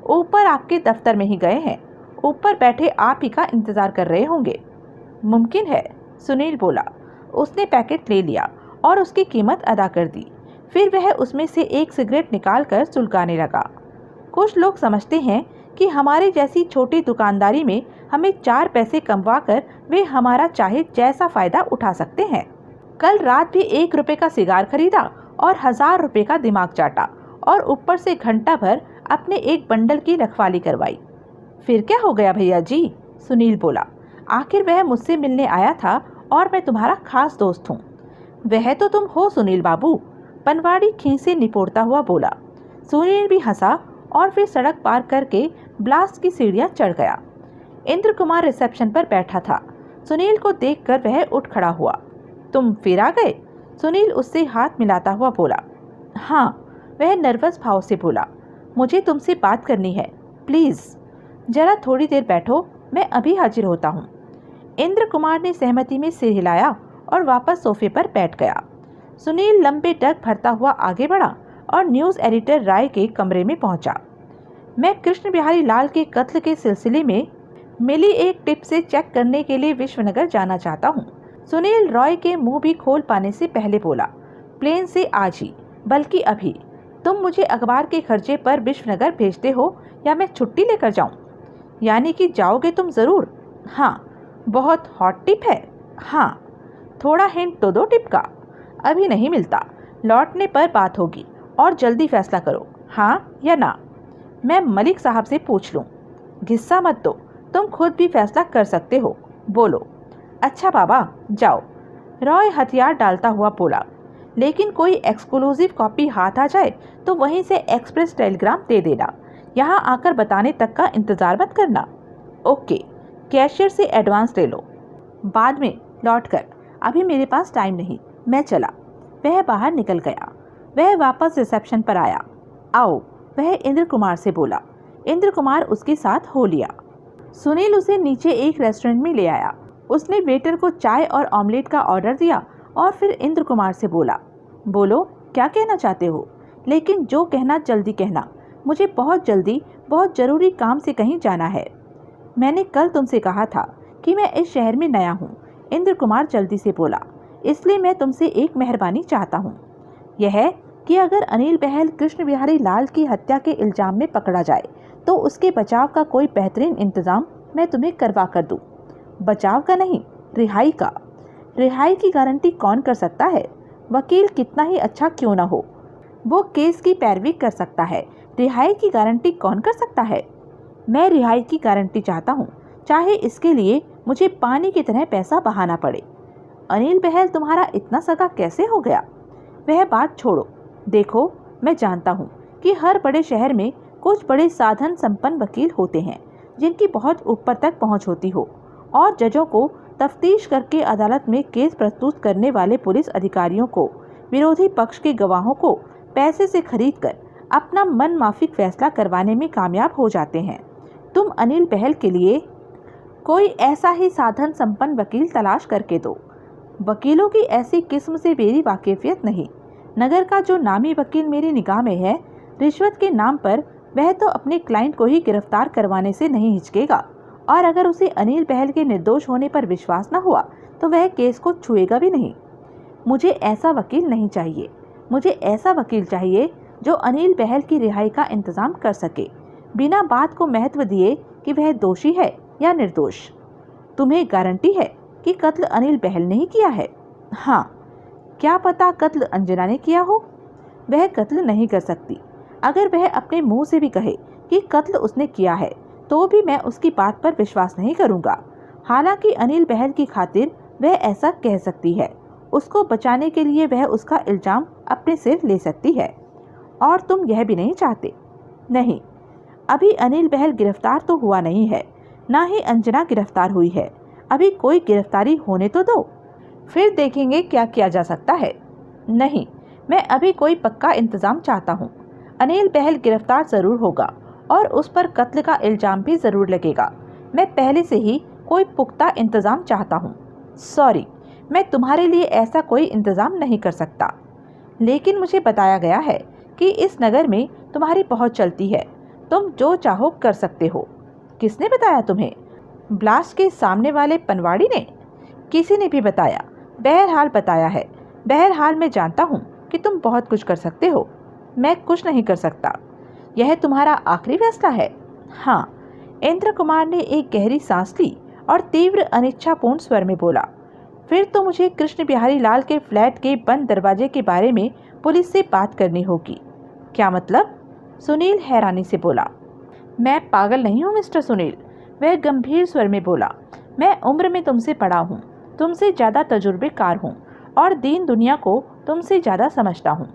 ऊपर आपके दफ्तर में ही गए हैं। ऊपर बैठे आप ही का इंतजार कर रहे होंगे। मुमकिन है, सुनील बोला। उसने पैकेट ले लिया और उसकी कीमत अदा कर दी। फिर वह उसमें से एक सिगरेट निकालकर सुलगाने लगा। कुछ लोग समझते हैं कि हमारे जैसी छोटी दुकानदारी में हमें 4 पैसे कमवा कर वे हमारा चाहे जैसा फायदा उठा सकते हैं। कल रात भी 1 रुपए का सिगार खरीदा और 1000 रुपए का दिमाग चाटा और ऊपर से घंटा भर अपने एक बंडल की रखवाली करवाई। फिर क्या हो गया भैया जी? सुनील बोला। आखिर वह मुझसे मिलने आया था और मैं तुम्हारा खास दोस्त हूँ। वह तो तुम हो सुनील बाबू, पनवाड़ी खींचे निपोड़ता हुआ बोला। सुनील भी हंसा और फिर सड़क पार करके ब्लास्ट की सीढ़ियां चढ़ गया। इंद्र कुमार रिसेप्शन पर बैठा था। सुनील को देखकर वह उठ खड़ा हुआ। तुम फिर आ गए? सुनील उससे हाथ मिलाता हुआ बोला। हाँ, वह नर्वस भाव से बोला। मुझे तुमसे बात करनी है, प्लीज जरा थोड़ी देर बैठो, मैं अभी हाजिर होता हूँ। इंद्र कुमार ने सहमति में सिर हिलाया और वापस सोफे पर बैठ गया। सुनील लंबे डग भरता हुआ आगे बढ़ा और न्यूज़ एडिटर राय के कमरे में पहुंचा। मैं कृष्ण बिहारी लाल के कत्ल के सिलसिले में मिली एक टिप से चेक करने के लिए विश्वनगर जाना चाहता हूं। सुनील रॉय के मुंह भी खोल पाने से पहले बोला। प्लेन से आज ही, बल्कि अभी। तुम मुझे अखबार के खर्चे पर विश्वनगर भेजते हो या मैं छुट्टी लेकर जाऊं? यानी कि जाओगे तुम ज़रूर? हाँ। बहुत हॉट टिप है? हाँ। थोड़ा हिंट तो दो टिप का। अभी नहीं मिलता, लौटने पर बात होगी और जल्दी फैसला करो, हाँ या ना। मैं मलिक साहब से पूछ लूँ? गुस्सा मत दो, तुम खुद भी फैसला कर सकते हो, बोलो। अच्छा बाबा, जाओ, रॉय हथियार डालता हुआ बोला। लेकिन कोई एक्सक्लूसिव कॉपी हाथ आ जाए तो वहीं से एक्सप्रेस टेलीग्राम दे देना, यहाँ आकर बताने तक का इंतज़ार मत करना। ओके, कैशियर से एडवांस ले लो, बाद में लौट कर। अभी मेरे पास टाइम नहीं, मैं चला। वह बाहर निकल गया। वह वापस रिसेप्शन पर आया। आओ, वह इंद्र कुमार से बोला। इंद्र कुमार उसके साथ हो लिया। सुनील उसे नीचे एक रेस्टोरेंट में ले आया। उसने वेटर को चाय और ऑमलेट का ऑर्डर दिया और फिर इंद्र कुमार से बोला। बोलो, क्या कहना चाहते हो? लेकिन जो कहना जल्दी कहना, मुझे बहुत जल्दी बहुत ज़रूरी काम से कहीं जाना है। मैंने कल तुमसे कहा था कि मैं इस शहर में नया हूँ, इंद्र कुमार जल्दी से बोला। इसलिए मैं तुमसे एक मेहरबानी चाहता हूँ। यह है कि अगर अनिल बहल कृष्ण बिहारी लाल की हत्या के इल्जाम में पकड़ा जाए तो उसके बचाव का कोई बेहतरीन इंतजाम मैं तुम्हें करवा कर दूँ। बचाव का नहीं, रिहाई का। रिहाई की गारंटी कौन कर सकता है? वकील कितना ही अच्छा क्यों ना हो, वो केस की पैरवी कर सकता है। रिहाई की गारंटी कौन कर सकता है? मैं रिहाई की गारंटी चाहता हूँ, चाहे इसके लिए मुझे पानी की तरह पैसा बहाना पड़े। अनिल बहल तुम्हारा इतना सगा कैसे हो गया? वह बात छोड़ो। देखो, मैं जानता हूँ कि हर बड़े शहर में कुछ बड़े साधन संपन्न वकील होते हैं जिनकी बहुत ऊपर तक पहुँच होती हो, और जजों को तफ्तीश करके अदालत में केस प्रस्तुत करने वाले पुलिस अधिकारियों को विरोधी पक्ष के गवाहों को पैसे से खरीदकर अपना मन माफिक फैसला करवाने में कामयाब हो जाते हैं। तुम अनिल बहल के लिए कोई ऐसा ही साधन संपन्न वकील तलाश करके दो। वकीलों की ऐसी किस्म से मेरी वाकिफियत नहीं। नगर का जो नामी वकील मेरी निगाह में है, रिश्वत के नाम पर वह तो अपने क्लाइंट को ही गिरफ्तार करवाने से नहीं हिचकेगा, और अगर उसे अनिल बहल के निर्दोष होने पर विश्वास न हुआ तो वह केस को छुएगा भी नहीं। मुझे ऐसा वकील नहीं चाहिए। मुझे ऐसा वकील चाहिए जो अनिल बहल की रिहाई का इंतजाम कर सके, बिना बात को महत्व दिए कि वह दोषी है या निर्दोष। तुम्हें गारंटी है कि कत्ल अनिल बहल ने ही किया है? हाँ। क्या पता कत्ल अंजना ने किया हो? वह कत्ल नहीं कर सकती। अगर वह अपने मुंह से भी कहे कि कत्ल उसने किया है तो भी मैं उसकी बात पर विश्वास नहीं करूंगा। हालांकि अनिल बहल की खातिर वह ऐसा कह सकती है। उसको बचाने के लिए वह उसका इल्जाम अपने सिर ले सकती है। और तुम यह भी नहीं चाहते? नहीं। अभी अनिल बहल गिरफ्तार तो हुआ नहीं है, ना ही अंजना गिरफ्तार हुई है। अभी कोई गिरफ्तारी होने तो दो, फिर देखेंगे क्या किया जा सकता है। नहीं, मैं अभी कोई पक्का इंतजाम चाहता हूँ। अनिल बहल गिरफ्तार जरूर होगा और उस पर कत्ल का इल्जाम भी जरूर लगेगा। मैं पहले से ही कोई पुख्ता इंतजाम चाहता हूँ। सॉरी, मैं तुम्हारे लिए ऐसा कोई इंतजाम नहीं कर सकता, लेकिन मुझे बताया गया है कि इस नगर में तुम्हारी पहुंच चलती है, तुम जो चाहो कर सकते हो। किसने बताया तुम्हें? ब्लास्ट के सामने वाले पनवाड़ी ने? किसी ने भी बताया? बहरहाल बताया है। बहरहाल मैं जानता हूँ कि तुम बहुत कुछ कर सकते हो। मैं कुछ नहीं कर सकता। यह तुम्हारा आखिरी फैसला है? हाँ, इंद्र कुमार ने एक गहरी सांस ली और तीव्र अनिच्छापूर्ण स्वर में बोला। फिर तो मुझे कृष्ण बिहारी लाल के फ्लैट के बंद दरवाजे के बारे में पुलिस से बात करनी होगी। क्या मतलब? सुनील हैरानी से बोला। मैं पागल नहीं हूँ मिस्टर सुनील, वह गंभीर स्वर में बोला। मैं उम्र में तुमसे बड़ा हूँ, तुमसे ज़्यादा तजुर्बेकार हूँ और दीन दुनिया को तुमसे ज़्यादा समझता हूँ।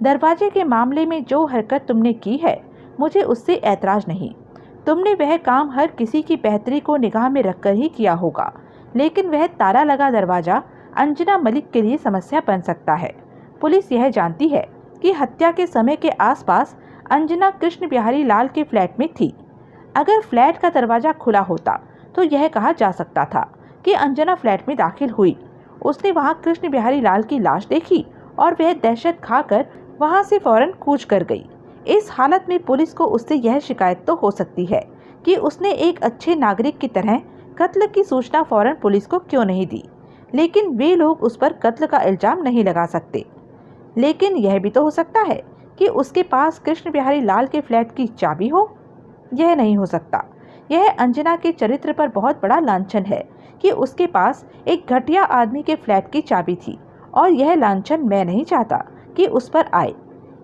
दरवाजे के मामले में जो हरकत तुमने की है, मुझे उससे ऐतराज़ नहीं। तुमने वह काम हर किसी की बेहतरी को निगाह में रखकर ही किया होगा, लेकिन वह ताला लगा दरवाज़ा अंजना मलिक के लिए समस्या बन सकता है। पुलिस यह जानती है कि हत्या के समय के आसपास अंजना कृष्ण बिहारी लाल के फ्लैट में थी। अगर फ्लैट का दरवाज़ा खुला होता तो यह कहा जा सकता था कि अंजना फ्लैट में दाखिल हुई, उसने वहां कृष्ण बिहारी लाल की लाश देखी और वह दहशत खाकर वहां से फौरन कूच कर गई। इस हालत में पुलिस को उससे यह शिकायत तो हो सकती है कि उसने एक अच्छे नागरिक की तरह कत्ल की सूचना फौरन पुलिस को क्यों नहीं दी, लेकिन वे लोग उस पर कत्ल का इल्जाम नहीं लगा सकते। लेकिन यह भी तो हो सकता है कि उसके पास कृष्ण बिहारी लाल के फ्लैट की चाबी हो। यह नहीं हो सकता। यह अंजना के चरित्र पर बहुत बड़ा लांछन है कि उसके पास एक घटिया आदमी के फ्लैट की चाबी थी, और यह लांछन मैं नहीं चाहता कि उस पर आए।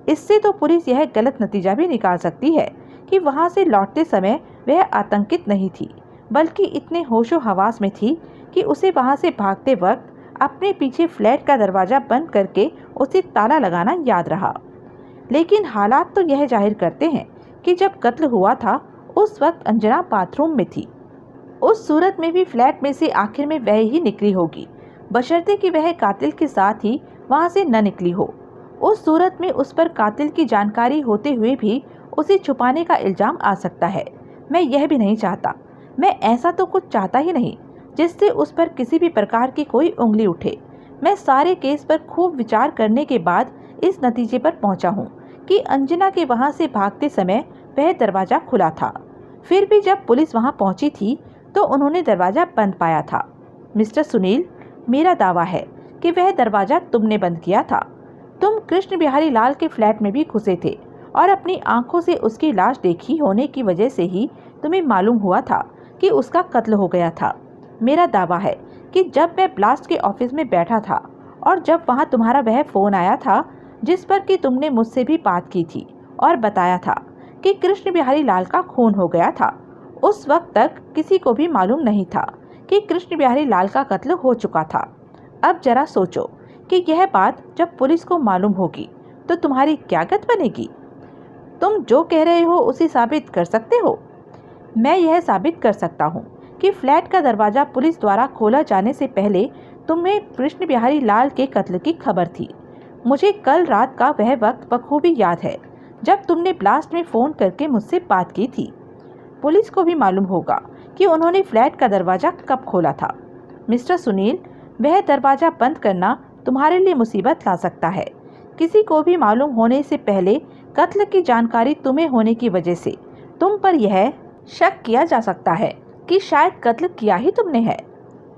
इससे तो पुलिस यह गलत नतीजा भी निकाल सकती है कि वहां से लौटते समय वह आतंकित नहीं थी, बल्कि इतने होशो हवास में थी कि उसे वहां से भागते वक्त अपने पीछे फ्लैट का दरवाजा बंद करके उसे ताला लगाना याद रहा। लेकिन हालात तो यह जाहिर करते हैं कि जब कत्ल हुआ था उस वक्त अंजना बाथरूम में थी। उस सूरत में भी फ्लैट में से आखिर में वह ही निकली होगी, बशर्ते कि वह कातिल के साथ ही वहां से न निकली हो। उस सूरत में उस पर कातिल की जानकारी होते हुए भी उसे छुपाने का इल्जाम आ सकता है। मैं यह भी नहीं चाहता, मैं ऐसा तो कुछ चाहता ही नहीं जिससे उस पर किसी भी प्रकार की कोई उंगली उठे। मैं सारे केस पर खूब विचार करने के बाद इस नतीजे पर पहुंचा हूं कि अंजना के वहां से भागते समय वह दरवाजा खुला था। फिर भी जब पुलिस वहां पहुंची थी तो उन्होंने दरवाजा बंद पाया था। मिस्टर सुनील, मेरा दावा है कि वह दरवाजा तुमने बंद किया था। तुम कृष्ण बिहारी लाल के फ्लैट में भी घुसे थे और अपनी आंखों से उसकी लाश देखी होने की वजह से ही तुम्हें मालूम हुआ था कि उसका कत्ल हो गया था। मेरा दावा है कि जब मैं ब्लास्ट के ऑफिस में बैठा था और जब वहां तुम्हारा वह फ़ोन आया था जिस पर कि तुमने मुझसे भी बात की थी और बताया था कि कृष्ण बिहारी लाल का खून हो गया था, उस वक्त तक किसी को भी मालूम नहीं था कि कृष्ण बिहारी लाल का कत्ल हो चुका था। अब जरा सोचो कि यह बात जब पुलिस को मालूम होगी तो तुम्हारी क्या गत बनेगी? तुम जो कह रहे हो उसे साबित कर सकते हो? मैं यह साबित कर सकता हूँ कि फ्लैट का दरवाज़ा पुलिस द्वारा खोला जाने से पहले तुम्हें कृष्ण बिहारी लाल के कत्ल की खबर थी। मुझे कल रात का वह वक्त बखूबी याद है जब तुमने ब्लास्ट में फ़ोन करके मुझसे बात की थी। पुलिस को भी मालूम होगा कि उन्होंने फ्लैट का दरवाज़ा कब खोला था। मिस्टर सुनील, वह दरवाज़ा बंद करना तुम्हारे लिए मुसीबत ला सकता है। किसी को भी मालूम होने से पहले कत्ल की जानकारी तुम्हें होने की वजह से तुम पर यह शक किया जा सकता है कि शायद कत्ल किया ही तुमने है।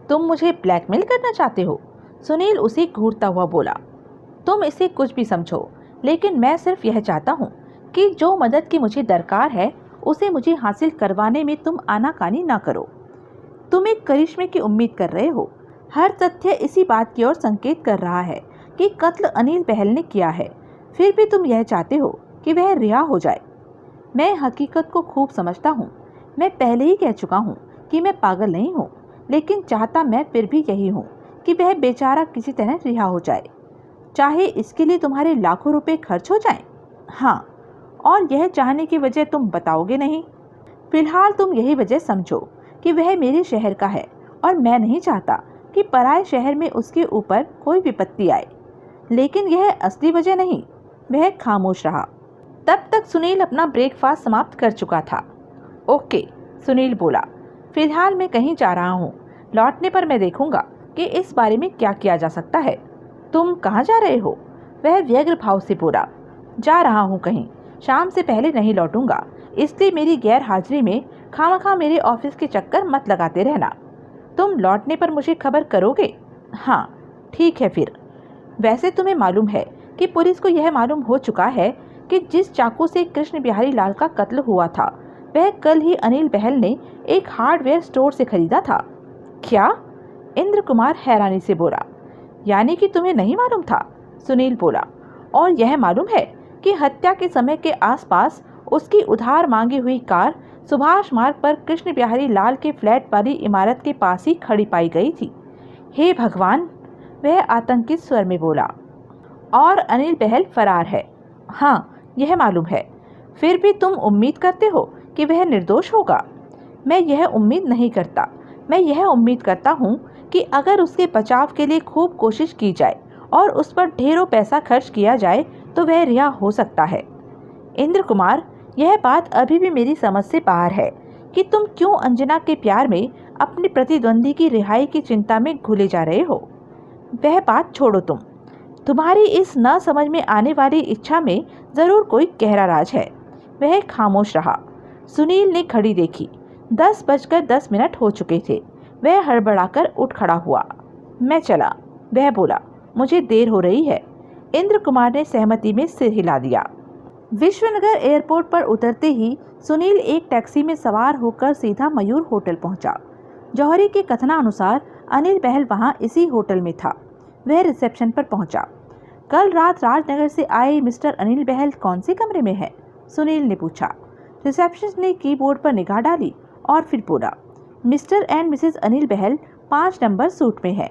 तुम मुझे ब्लैकमेल करना चाहते हो? सुनील उसे घूरता हुआ बोला। तुम इसे कुछ भी समझो, लेकिन मैं सिर्फ यह चाहता हूँ कि जो मदद की मुझे दरकार है उसे मुझे हासिल करवाने में तुम आनाकानी ना करो। तुम एक करिश्मे की उम्मीद कर रहे हो। हर तथ्य इसी बात की ओर संकेत कर रहा है कि कत्ल अनिल बहल ने किया है, फिर भी तुम यह चाहते हो कि वह रिहा हो जाए। मैं हकीकत को खूब समझता हूँ। मैं पहले ही कह चुका हूँ कि मैं पागल नहीं हूँ, लेकिन चाहता मैं फिर भी यही हूँ कि वह बेचारा किसी तरह रिहा हो जाए, चाहे इसके लिए तुम्हारे लाखों रुपए खर्च हो जाएं। हाँ, और यह चाहने की वजह तुम बताओगे नहीं। फिलहाल तुम यही वजह समझो कि वह मेरे शहर का है और मैं नहीं चाहता कि पराए शहर में उसके ऊपर कोई विपत्ति आए, लेकिन यह असली वजह नहीं। वह खामोश रहा। तब तक सुनील अपना ब्रेकफास्ट समाप्त कर चुका था। ओके, सुनील बोला, फिलहाल मैं कहीं जा रहा हूँ। लौटने पर मैं देखूंगा कि इस बारे में क्या किया जा सकता है। तुम कहाँ जा रहे हो? वह व्यग्र भाव से बोला। जा रहा हूँ कहीं, शाम से पहले नहीं लौटूंगा, इसलिए मेरी गैर हाजिरी में खामखा मेरे ऑफिस के चक्कर मत लगाते रहना। तुम लौटने पर मुझे खबर करोगे? हाँ ठीक है फिर। वैसे तुम्हें मालूम है कि पुलिस को यह मालूम हो चुका है कि जिस चाकू से कृष्ण बिहारी लाल का कत्ल हुआ था वह कल ही अनिल बहल ने एक हार्डवेयर स्टोर से खरीदा था। क्या? इंद्र कुमार हैरानी से बोला। यानी कि तुम्हें नहीं मालूम था? सुनील बोला। और यह मालूम है कि हत्या के समय के आसपास उसकी उधार मांगी हुई कार सुभाष मार्ग पर कृष्ण बिहारी लाल के फ्लैट वाली इमारत के पास ही खड़ी पाई गई थी। हे भगवान, वह आतंकित स्वर में बोला। और अनिल बहल फरार है? हाँ यह मालूम है। फिर भी तुम उम्मीद करते हो कि वह निर्दोष होगा? मैं यह उम्मीद नहीं करता। मैं यह उम्मीद करता हूँ कि अगर उसके बचाव के लिए खूब कोशिश की जाए और उस पर ढेरों पैसा खर्च किया जाए तो वह रिहा हो सकता है। इंद्र कुमार, यह बात अभी भी मेरी समझ से बाहर है कि तुम क्यों अंजना के प्यार में अपने प्रतिद्वंदी की रिहाई की चिंता में घुले जा रहे हो। वह बात छोड़ो तुम्हारी इस न समझ में आने वाली इच्छा में जरूर कोई गहरा राज है। वह खामोश रहा। सुनील ने घड़ी देखी। 10:10 हो चुके थे। वह हड़बड़ाकर उठ खड़ा हुआ। मैं चला, वह बोला, मुझे देर हो रही है। इंद्र कुमार ने सहमति में सिर हिला दिया। विश्वनगर एयरपोर्ट पर उतरते ही सुनील एक टैक्सी में सवार होकर सीधा मयूर होटल पहुंचा। जौहरी के कथनानुसार अनिल बहल वहां इसी होटल में था। वह रिसेप्शन पर पहुंचा। कल रात राजनगर से आए मिस्टर अनिल बहल कौन से कमरे में है? सुनील ने पूछा। रिसेप्शनिस्ट ने कीबोर्ड पर निगाह डाली और फिर बोला, Mr and Mrs Anil Bahl 5 number suite में है।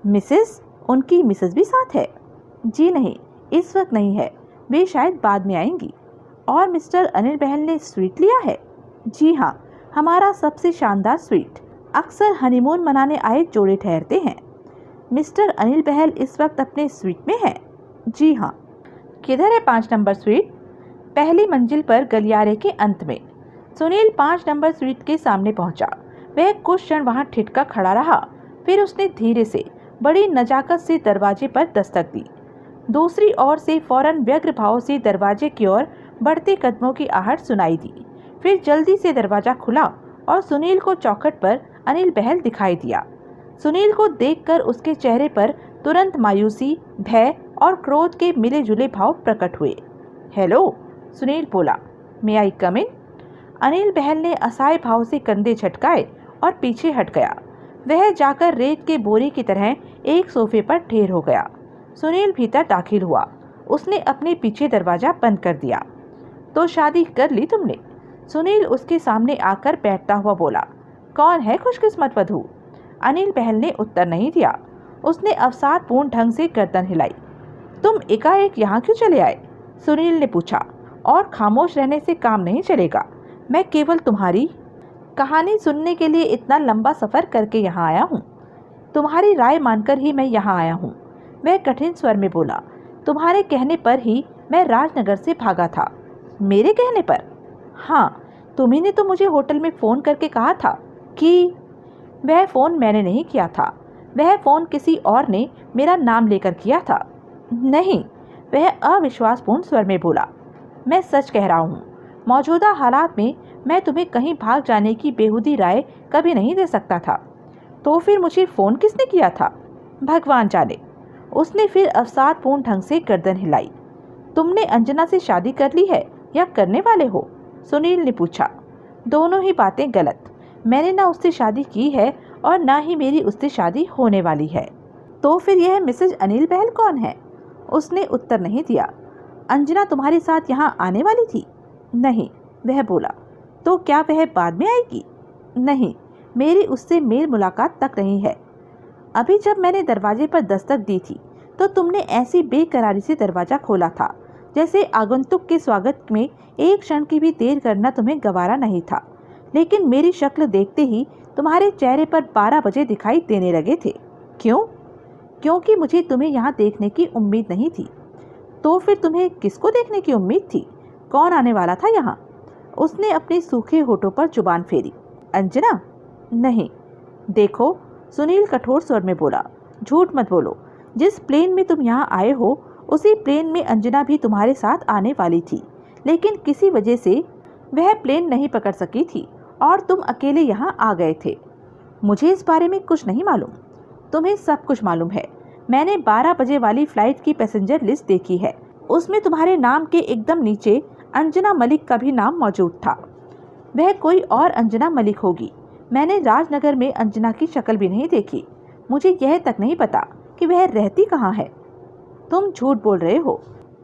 मिसेस? उनकी मिसेस भी साथ है? जी नहीं, इस वक्त नहीं है, वे शायद बाद में आएंगी। और मिस्टर अनिल बहल ने स्वीट लिया है? जी हाँ, हमारा सबसे शानदार स्वीट। अक्सर हनीमून मनाने आए जोड़े ठहरते हैं। मिस्टर अनिल बहल इस वक्त अपने स्वीट में है? जी हाँ। किधर है 5 नंबर स्वीट? पहली मंजिल पर गलियारे के अंत में। सुनील 5 नंबर स्वीट के सामने पहुंचा। वह कुछ क्षण वहां ठिठका खड़ा रहा, फिर उसने धीरे से बड़ी नजाकत से दरवाजे पर दस्तक दी। दूसरी ओर से फौरन व्यग्र भाव से दरवाजे की ओर बढ़ते कदमों की आहट सुनाई दी। फिर जल्दी से दरवाजा खुला और सुनील को चौखट पर अनिल बहल दिखाई दिया। सुनील को देखकर उसके चेहरे पर तुरंत मायूसी, भय और क्रोध के मिले जुले भाव प्रकट हुए। हेलो, सुनील बोला, मे आई कम इन? अनिल बहल ने असहाय भाव से कंधे झटकाए और पीछे हट गया। वह जाकर रेत के बोरे की तरह एक सोफे पर ढेर हो गया। सुनील भीतर दाखिल हुआ। उसने अपने पीछे दरवाजा बंद कर दिया। तो शादी कर ली तुमने? सुनील उसके सामने आकर बैठता हुआ बोला। कौन है खुशकिस्मत वधू? अनिल बहल ने उत्तर नहीं दिया। उसने अवसादपूर्ण ढंग से गर्दन हिलाई। तुम एकाएक यहाँ क्यों चले आए? सुनील ने पूछा। और खामोश रहने से काम नहीं चलेगा। मैं केवल तुम्हारी कहानी सुनने के लिए इतना लंबा सफ़र करके यहाँ आया हूँ। तुम्हारी राय मानकर ही मैं यहाँ आया हूँ। वह कठिन स्वर में बोला। तुम्हारे कहने पर ही मैं राजनगर से भागा था। मेरे कहने पर? हाँ, तुम्ही ने तो मुझे होटल में फ़ोन करके कहा था कि... वह फ़ोन मैंने नहीं किया था। वह फ़ोन किसी और ने मेरा नाम लेकर किया था। नहीं, वह अविश्वासपूर्ण स्वर में बोला। मैं सच कह रहा हूँ। मौजूदा हालात में मैं तुम्हें कहीं भाग जाने की बेहुदी राय कभी नहीं दे सकता था। तो फिर मुझे फ़ोन किसने किया था? भगवान जाने। उसने फिर अवसादपूर्ण ढंग से गर्दन हिलाई। तुमने अंजना से शादी कर ली है या करने वाले हो? सुनील ने पूछा। दोनों ही बातें गलत। मैंने ना उससे शादी की है और ना ही मेरी उससे शादी होने वाली है। तो फिर यह मिसेज अनिल बहल कौन है? उसने उत्तर नहीं दिया। अंजना तुम्हारे साथ यहाँ आने वाली थी? नहीं, वह बोला। तो क्या वह बाद में आएगी? नहीं, मेरी उससे मेल मुलाकात तक नहीं है। अभी जब मैंने दरवाजे पर दस्तक दी थी तो तुमने ऐसी बेकरारी से दरवाज़ा खोला था जैसे आगंतुक के स्वागत में एक क्षण की भी देर करना तुम्हें गवारा नहीं था। लेकिन मेरी शक्ल देखते ही तुम्हारे चेहरे पर 12 बजे दिखाई देने लगे थे। क्यों? क्योंकि मुझे तुम्हें यहाँ देखने की उम्मीद नहीं थी। तो फिर तुम्हें किसको देखने की उम्मीद थी? कौन आने वाला था यहाँ? उसने अपने सूखे होठों पर जुबान फेरी। अंजना? नहीं। देखो, सुनील कठोर स्वर में बोला, झूठ मत बोलो। जिस प्लेन में तुम यहाँ आए हो उसी प्लेन में अंजना भी तुम्हारे साथ आने वाली थी, लेकिन किसी वजह से वह प्लेन नहीं पकड़ सकी थी और तुम अकेले यहाँ आ गए थे। मुझे इस बारे में कुछ नहीं मालूम। तुम्हें सब कुछ मालूम है। मैंने 12 बजे वाली फ्लाइट की पैसेंजर लिस्ट देखी है। उसमें तुम्हारे नाम के एकदम नीचे अंजना मलिक का भी नाम मौजूद था। वह कोई और अंजना मलिक होगी। मैंने राजनगर में अंजना की शक्ल भी नहीं देखी। मुझे यह तक नहीं पता कि वह रहती कहाँ है। तुम झूठ बोल रहे हो।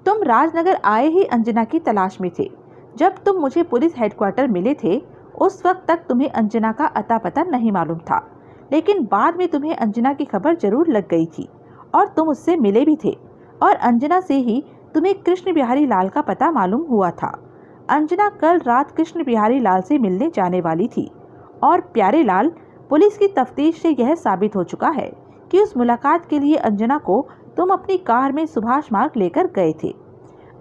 तुम राजनगर आए ही अंजना की तलाश में थे। जब तुम मुझे पुलिस हेडक्वार्टर मिले थे उस वक्त तक तुम्हें अंजना का अता पता नहीं मालूम था, लेकिन बाद में तुम्हें अंजना की खबर जरूर लग गई थी और तुम उससे मिले भी थे, और अंजना से ही तुम्हें कृष्ण बिहारी लाल का पता मालूम हुआ था। अंजना कल रात कृष्ण बिहारी लाल से मिलने जाने वाली थी और प्यारे लाल, पुलिस की तफ्तीश से यह साबित हो चुका है कि उस मुलाकात के लिए अंजना को तुम अपनी कार में सुभाष मार्ग लेकर गए थे।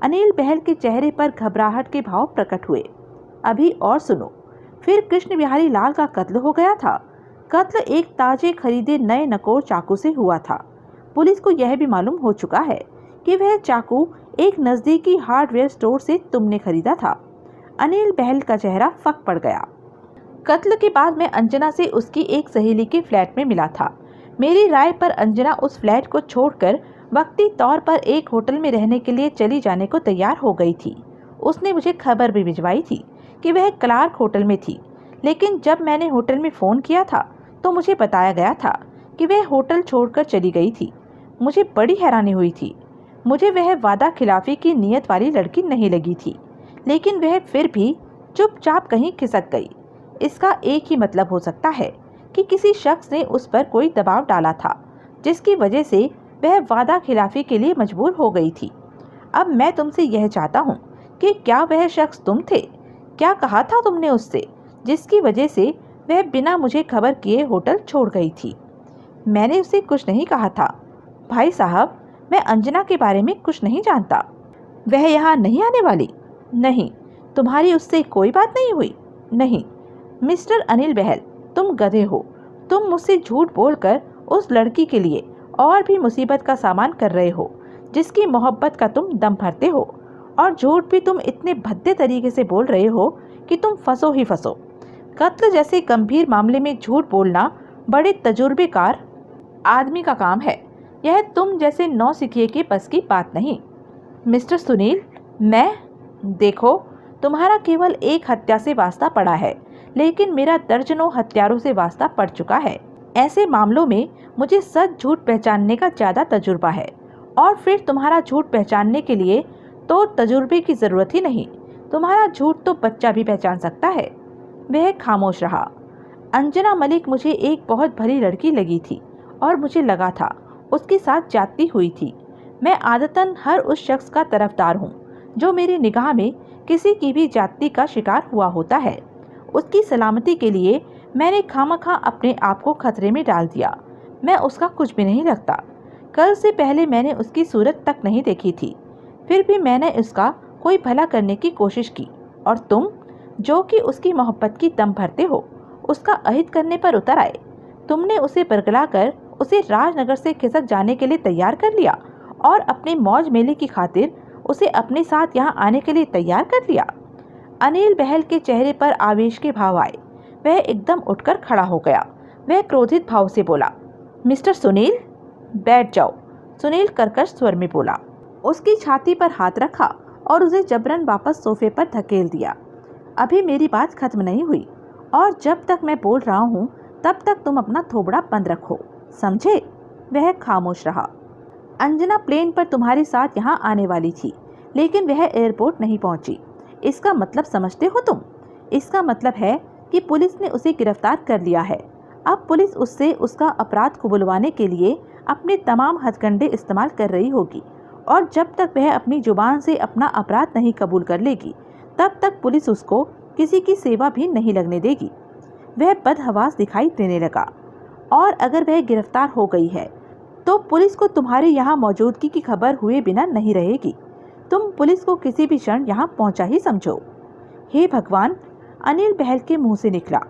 अनिल बहल के चेहरे पर घबराहट के भाव प्रकट हुए। अभी और सुनो। फिर कृष्ण बिहारी लाल का कत्ल हो गया था। कत्ल एक ताजे खरीदे नए नकोर चाकू से हुआ था। पुलिस को यह भी मालूम हो चुका है कि वह चाकू एक नजदीकी हार्डवेयर स्टोर से तुमने खरीदा था। अनिल बहल का चेहरा फक पड़ गया। कत्ल के बाद मैं अंजना से उसकी एक सहेली के फ्लैट में मिला था। मेरी राय पर अंजना उस फ्लैट को छोड़कर वक्ती तौर पर एक होटल में रहने के लिए चली जाने को तैयार हो गई थी। उसने मुझे खबर भी भिजवाई थी कि वह क्लार्क होटल में थी, लेकिन जब मैंने होटल में फ़ोन किया था तो मुझे बताया गया था कि वह होटल छोड़कर चली गई थी। मुझे बड़ी हैरानी हुई थी। मुझे वह वादा खिलाफी की नीयत वाली लड़की नहीं लगी थी, लेकिन वह फिर भी चुपचाप कहीं खिसक गई। इसका एक ही मतलब हो सकता है कि किसी शख्स ने उस पर कोई दबाव डाला था, जिसकी वजह से वह वादा खिलाफी के लिए मजबूर हो गई थी। अब मैं तुमसे यह चाहता हूँ कि क्या वह शख्स तुम थे? क्या कहा था तुमने उससे, जिसकी वजह से वह बिना मुझे खबर किए होटल छोड़ गई थी? मैंने उसे कुछ नहीं कहा था। भाई साहब, मैं अंजना के बारे में कुछ नहीं जानता। वह यहाँ नहीं आने वाली? नहीं। तुम्हारी उससे कोई बात नहीं हुई? नहीं। मिस्टर अनिल बहल, तुम गधे हो। तुम मुझसे झूठ बोलकर उस लड़की के लिए और भी मुसीबत का सामान कर रहे हो, जिसकी मोहब्बत का तुम दम भरते हो, और झूठ भी तुम इतने भद्दे तरीके से बोल रहे हो कि तुम फंसो ही फंसो। कत्ल जैसे गंभीर मामले में झूठ बोलना बड़े तजुर्बेकार आदमी का काम है। यह तुम जैसे नौसिखिए के बस की बात नहीं। मिस्टर सुनील, देखो, तुम्हारा केवल एक हत्या से वास्ता पड़ा है, लेकिन मेरा दर्जनों हत्यारों से वास्ता पड़ चुका है। ऐसे मामलों में मुझे सच झूठ पहचानने का ज़्यादा तजुर्बा है, और फिर तुम्हारा झूठ पहचानने के लिए तो तजुर्बे की ज़रूरत ही नहीं। तुम्हारा झूठ तो बच्चा भी पहचान सकता है। वह खामोश रहा। अंजना मलिक मुझे एक बहुत भली लड़की लगी थी, और मुझे लगा था उसके साथ जाती हुई थी। मैं आदतन हर उस शख्स का तरफदार हूँ जो मेरी निगाह में किसी की भी जाति का शिकार हुआ होता है। उसकी सलामती के लिए मैंने खामखा अपने आप को खतरे में डाल दिया। मैं उसका कुछ भी नहीं लगता। कल से पहले मैंने उसकी सूरत तक नहीं देखी थी, फिर भी मैंने उसका कोई भला करने की कोशिश की, और तुम, जो कि उसकी मोहब्बत की दम भरते हो, उसका अहित करने पर उतर आए। तुमने उसे बरगलाकर उसे राजनगर से खिसक जाने के लिए तैयार कर लिया, और अपने मौज मेले की खातिर उसे अपने साथ यहाँ आने के लिए तैयार कर लिया। अनिल बहल के चेहरे पर आवेश के भाव आए। वह एकदम उठकर खड़ा हो गया। वह क्रोधित भाव से बोला, मिस्टर सुनील, बैठ जाओ। सुनील कर्कश स्वर में बोला। उसकी छाती पर हाथ रखा और उसे जबरन वापस सोफे पर धकेल दिया। अभी मेरी बात खत्म नहीं हुई, और जब तक मैं बोल रहा हूँ तब तक तुम अपना थोबड़ा बंद रखो, समझे? वह खामोश रहा। अंजना प्लेन पर तुम्हारे साथ यहाँ आने वाली थी, लेकिन वह एयरपोर्ट नहीं पहुँची। इसका मतलब समझते हो तुम? इसका मतलब है कि पुलिस ने उसे गिरफ्तार कर लिया है। अब पुलिस उससे उसका अपराध कबूलवाने के लिए अपने तमाम हथकंडे इस्तेमाल कर रही होगी, और जब तक वह अपनी जुबान से अपना अपराध नहीं कबूल कर लेगी तब तक पुलिस उसको किसी की सेवा भी नहीं लगने देगी। वह बदहवास दिखाई देने लगा। और अगर वह गिरफ्तार हो गई है तो पुलिस को तुम्हारे यहाँ मौजूदगी की खबर हुए बिना नहीं रहेगी। तुम पुलिस को किसी भी क्षण यहाँ पहुँचा ही समझो। हे भगवान, अनिल बहल के मुंह से निकला।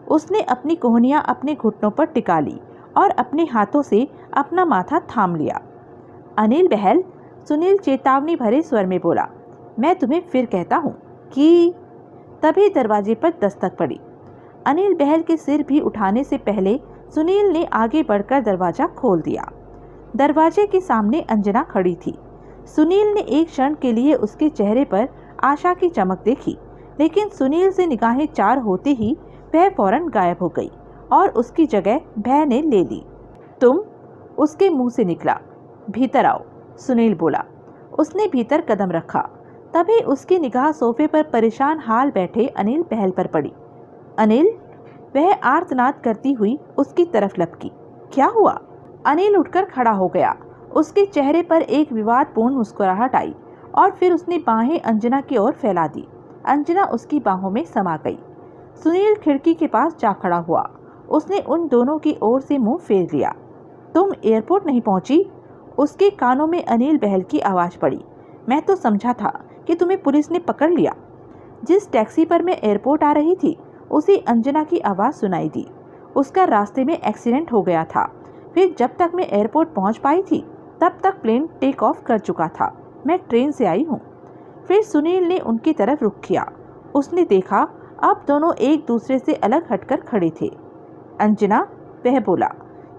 उसने अपनी कोहनियाँ अपने घुटनों पर टिका ली और अपने हाथों से अपना माथा थाम लिया। अनिल बहल, सुनील चेतावनी भरे स्वर में बोला, मैं तुम्हें फिर कहता हूँ कि। तभी दरवाजे पर दस्तक पड़ी। अनिल बहल के सिर भी उठाने से पहले सुनील ने आगे बढ़कर दरवाजा खोल दिया। दरवाजे के सामने अंजना खड़ी थी। सुनील ने एक क्षण के लिए उसके चेहरे पर आशा की चमक देखी, लेकिन सुनील से निगाहें चार होते ही वह फौरन गायब हो गई और उसकी जगह भय ने ले ली। तुम, उसके मुंह से निकला। भीतर आओ, सुनील बोला। उसने भीतर कदम रखा। तभी उसकी निगाह सोफे पर परेशान हाल बैठे अनिल बहल पर पड़ी। अनिल, वह आर्तनाद करती हुई उसकी तरफ लपकी। क्या हुआ? अनिल उठकर खड़ा हो गया। उसके चेहरे पर एक विवादपूर्ण मुस्कुराहट आई और फिर उसने बाहें अंजना की ओर फैला दी। अंजना उसकी बाहों में समा गई। सुनील खिड़की के पास जा खड़ा हुआ। उसने उन दोनों की ओर से मुंह फेर लिया। तुम एयरपोर्ट नहीं पहुंची? उसके कानों में अनिल बहल की आवाज़ पड़ी। मैं तो समझा था कि तुम्हें पुलिस ने पकड़ लिया। जिस टैक्सी पर मैं एयरपोर्ट आ रही थी उसी अंजना की आवाज़ सुनाई दी। उसका रास्ते में एक्सीडेंट हो गया था। फिर जब तक मैं एयरपोर्ट पहुंच पाई थी तब तक प्लेन टेक ऑफ कर चुका था। मैं ट्रेन से आई हूं। फिर सुनील ने उनकी तरफ रुख किया। उसने देखा अब दोनों एक दूसरे से अलग हटकर खड़े थे। अंजना, वह बोला,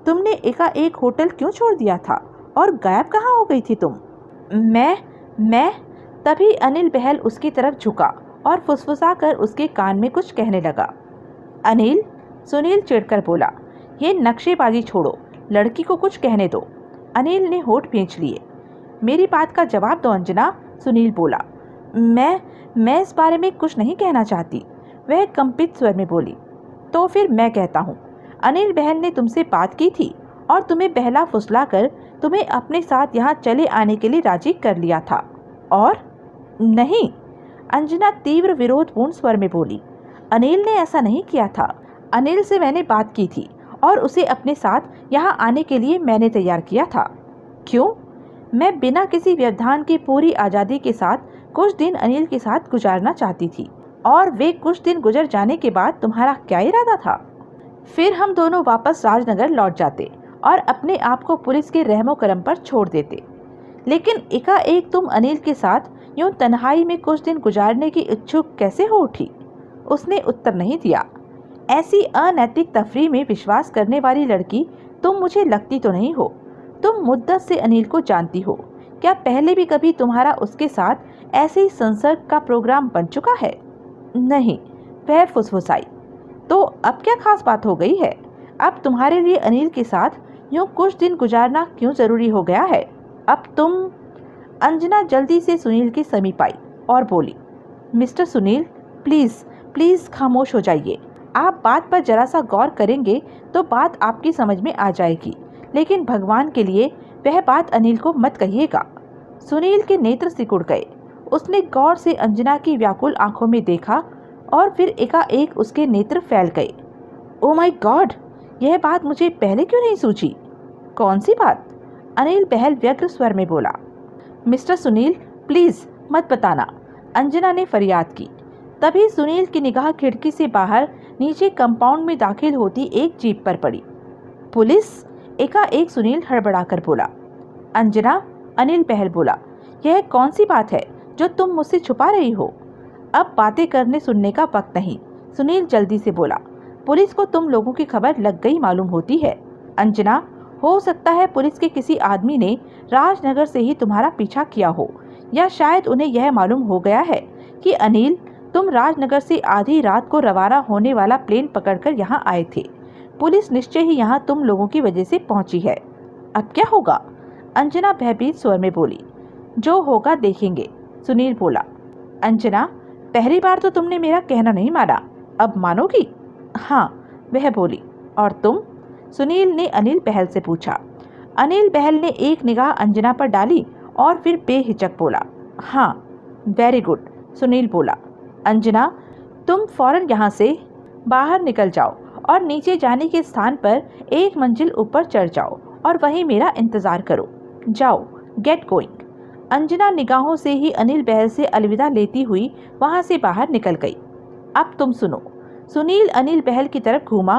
तुमने एकाएक होटल क्यों छोड़ दिया था और गायब कहाँ हो गई थी तुम? मैं तभी अनिल बहल उसकी तरफ झुका और फुसफुसा कर उसके कान में कुछ कहने लगा। अनिल, सुनील चिढ़कर बोला, ये नक्शेबाजी छोड़ो, लड़की को कुछ कहने दो। अनिल ने होठ खींच लिए। मेरी बात का जवाब दो अंजना, सुनील बोला। मैं इस बारे में कुछ नहीं कहना चाहती, वह कंपित स्वर में बोली। तो फिर मैं कहता हूँ, अनिल बहल ने तुमसे बात की थी और तुम्हें बहला फुसला कर तुम्हें अपने साथ यहाँ चले आने के लिए राजी कर लिया था। और नहीं, अंजना तीव्र विरोधपूर्ण स्वर में बोली, अनिल ने ऐसा नहीं किया था। अनिल से मैंने बात की थी और उसे अपने साथ यहाँ आने के लिए मैंने तैयार किया था। क्यों? मैं बिना किसी व्यवधान की पूरी आज़ादी के साथ कुछ दिन अनिल के साथ गुजारना चाहती थी। और वे कुछ दिन गुजर जाने के बाद तुम्हारा क्या इरादा था? फिर हम दोनों वापस राजनगर लौट जाते और अपने आप को पुलिस के रहमो करम पर छोड़ देते। लेकिन एकाएक तुम अनिल के साथ यूं तन्हाई में कुछ दिन गुजारने की इच्छुक कैसे हो उठी? उसने उत्तर नहीं दिया। ऐसी अनैतिक तफरीह में विश्वास करने वाली लड़की तुम मुझे लगती तो नहीं हो। तुम मुद्दत से अनिल को जानती हो। क्या पहले भी कभी तुम्हारा उसके साथ ऐसे ही संसर्ग का प्रोग्राम बन चुका है? नहीं, वह फुसफुसाई। तो अब क्या खास बात हो गई है? अब तुम्हारे लिए अनिल के साथ यूं कुछ दिन गुजारना क्यों ज़रूरी हो गया है? अब तुम। अंजना जल्दी से सुनील के समीप आई और बोली, मिस्टर सुनील, प्लीज़ खामोश हो जाइए। आप बात पर जरा सा गौर करेंगे तो बात आपकी समझ में आ जाएगी, लेकिन भगवान के लिए वह बात अनिल को मत कहिएगा। सुनील के नेत्र सिकुड़ गए। उसने गौर से अंजना की व्याकुल आंखों में देखा और फिर एकाएक उसके नेत्र फैल गए। ओ माय गॉड, यह बात मुझे पहले क्यों नहीं सूझी? कौन सी बात? अनिल बहल व्यग्र स्वर में बोला। मिस्टर सुनील, प्लीज़ मत बताना, अंजना ने फरियाद की। तभी सुनील की निगाह खिड़की से बाहर नीचे कंपाउंड में दाखिल होती एक जीप पर पड़ी। पुलिस? एकाएक सुनील हड़बड़ाकर बोला। अंजना, अनिल बहल बोला, यह कौन सी बात है जो तुम मुझसे छुपा रही हो? अब बातें करने सुनने का वक्त नहीं, सुनील जल्दी से बोला। पुलिस को तुम लोगों की खबर लग गई मालूम होती है। अंजना, हो सकता है पुलिस के किसी आदमी ने राजनगर से ही तुम्हारा पीछा किया हो, या शायद उन्हें यह मालूम हो गया है कि अनिल, तुम राजनगर से आधी रात को रवाना होने वाला प्लेन पकड़कर यहाँ आए थे। पुलिस निश्चय ही यहाँ तुम लोगों की वजह से पहुँची है। अब क्या होगा? अंजना भयभीत स्वर में बोली। जो होगा देखेंगे, सुनील बोला। अंजना, पहली बार तो तुमने मेरा कहना नहीं माना, अब मानोगी? हाँ, वह बोली। और तुम? सुनील ने अनिल बहल से पूछा। अनिल बहल ने एक निगाह अंजना पर डाली और फिर बेहिचक बोला, हाँ वेरी गुड। सुनील बोला, अंजना तुम फौरन यहाँ से बाहर निकल जाओ और नीचे जाने के स्थान पर एक मंजिल ऊपर चढ़ जाओ और वहीं मेरा इंतजार करो। जाओ, गेट गोइंग। अंजना निगाहों से ही अनिल बहल से अलविदा लेती हुई वहां से बाहर निकल गई। अब तुम सुनो। सुनील अनिल बहल की तरफ घूमा।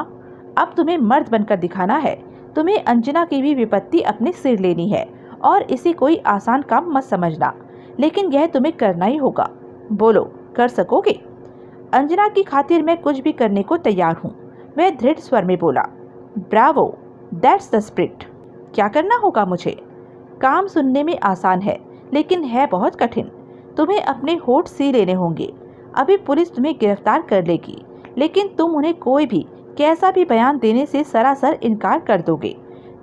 अब तुम्हें मर्द बनकर दिखाना है। तुम्हें अंजना की भी विपत्ति अपने सिर लेनी है और इसे कोई आसान काम मत समझना, लेकिन यह तुम्हें करना ही होगा। बोलो, कर सकोगे? अंजना की खातिर मैं कुछ भी करने को तैयार हूँ, वह दृढ़ स्वर में बोला। Bravo, that's the spirit. क्या करना होगा मुझे? काम सुनने में आसान है लेकिन है बहुत कठिन। तुम्हें अपने होठ सी लेने होंगे। अभी पुलिस तुम्हें गिरफ्तार कर लेगी, लेकिन तुम उन्हें कोई भी कैसा भी बयान देने से सरासर इनकार कर दोगे।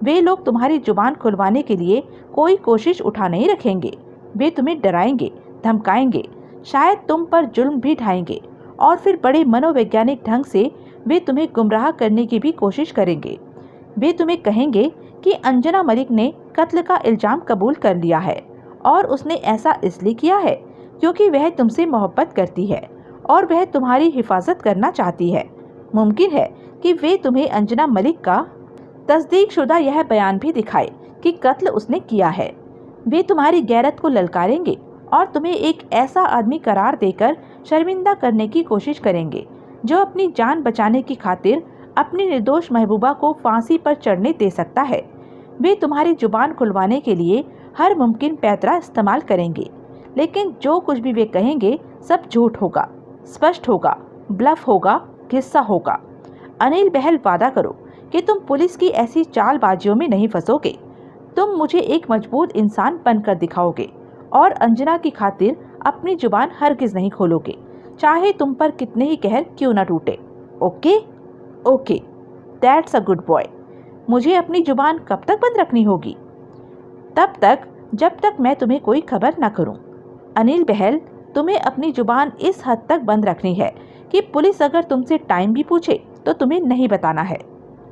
वे लोग तुम्हारी जुबान खुलवाने के लिए कोई कोशिश उठा नहीं रखेंगे। वे तुम्हें डराएंगे, धमकाएंगे, शायद तुम पर जुल्म भी ढाएंगे और फिर बड़े मनोवैज्ञानिक ढंग से वे तुम्हें गुमराह करने की भी कोशिश करेंगे। वे तुम्हें कहेंगे कि अंजना मलिक ने कत्ल का इल्जाम कबूल कर लिया है और उसने ऐसा इसलिए किया है क्योंकि वह तुमसे मोहब्बत करती है और वह तुम्हारी हिफाजत करना चाहती है। मुमकिन है कि वे तुम्हें अंजना मलिक का तस्दीकशुदा यह बयान भी दिखाए कि कत्ल उसने किया है। वे तुम्हारी गैरत को ललकारेंगे और तुम्हें एक ऐसा आदमी करार देकर शर्मिंदा करने की कोशिश करेंगे जो अपनी जान बचाने की खातिर अपनी निर्दोष महबूबा को फांसी पर चढ़ने दे सकता है। वे तुम्हारी जुबान खुलवाने के लिए हर मुमकिन पैतरा इस्तेमाल करेंगे, लेकिन जो कुछ भी वे कहेंगे सब झूठ होगा, स्पष्ट होगा, ब्लफ होगा, किस्सा होगा। अनिल बहल, वादा करो कि तुम पुलिस की ऐसी चालबाजियों में नहीं फंसोगे। तुम मुझे एक मजबूत इंसान बनकर दिखाओगे और अंजना की खातिर अपनी जुबान हरगिज नहीं खोलोगे, चाहे तुम पर कितने ही कहर क्यों न टूटे। Okay? Okay, that's a good boy. मुझे अपनी जुबान कब तक बंद रखनी होगी? तब तक जब तक मैं तुम्हें कोई खबर न करूं। अनिल बहल, तुम्हें अपनी जुबान इस हद तक बंद रखनी है कि पुलिस अगर तुमसे टाइम भी पूछे तो तुम्हें नहीं बताना है।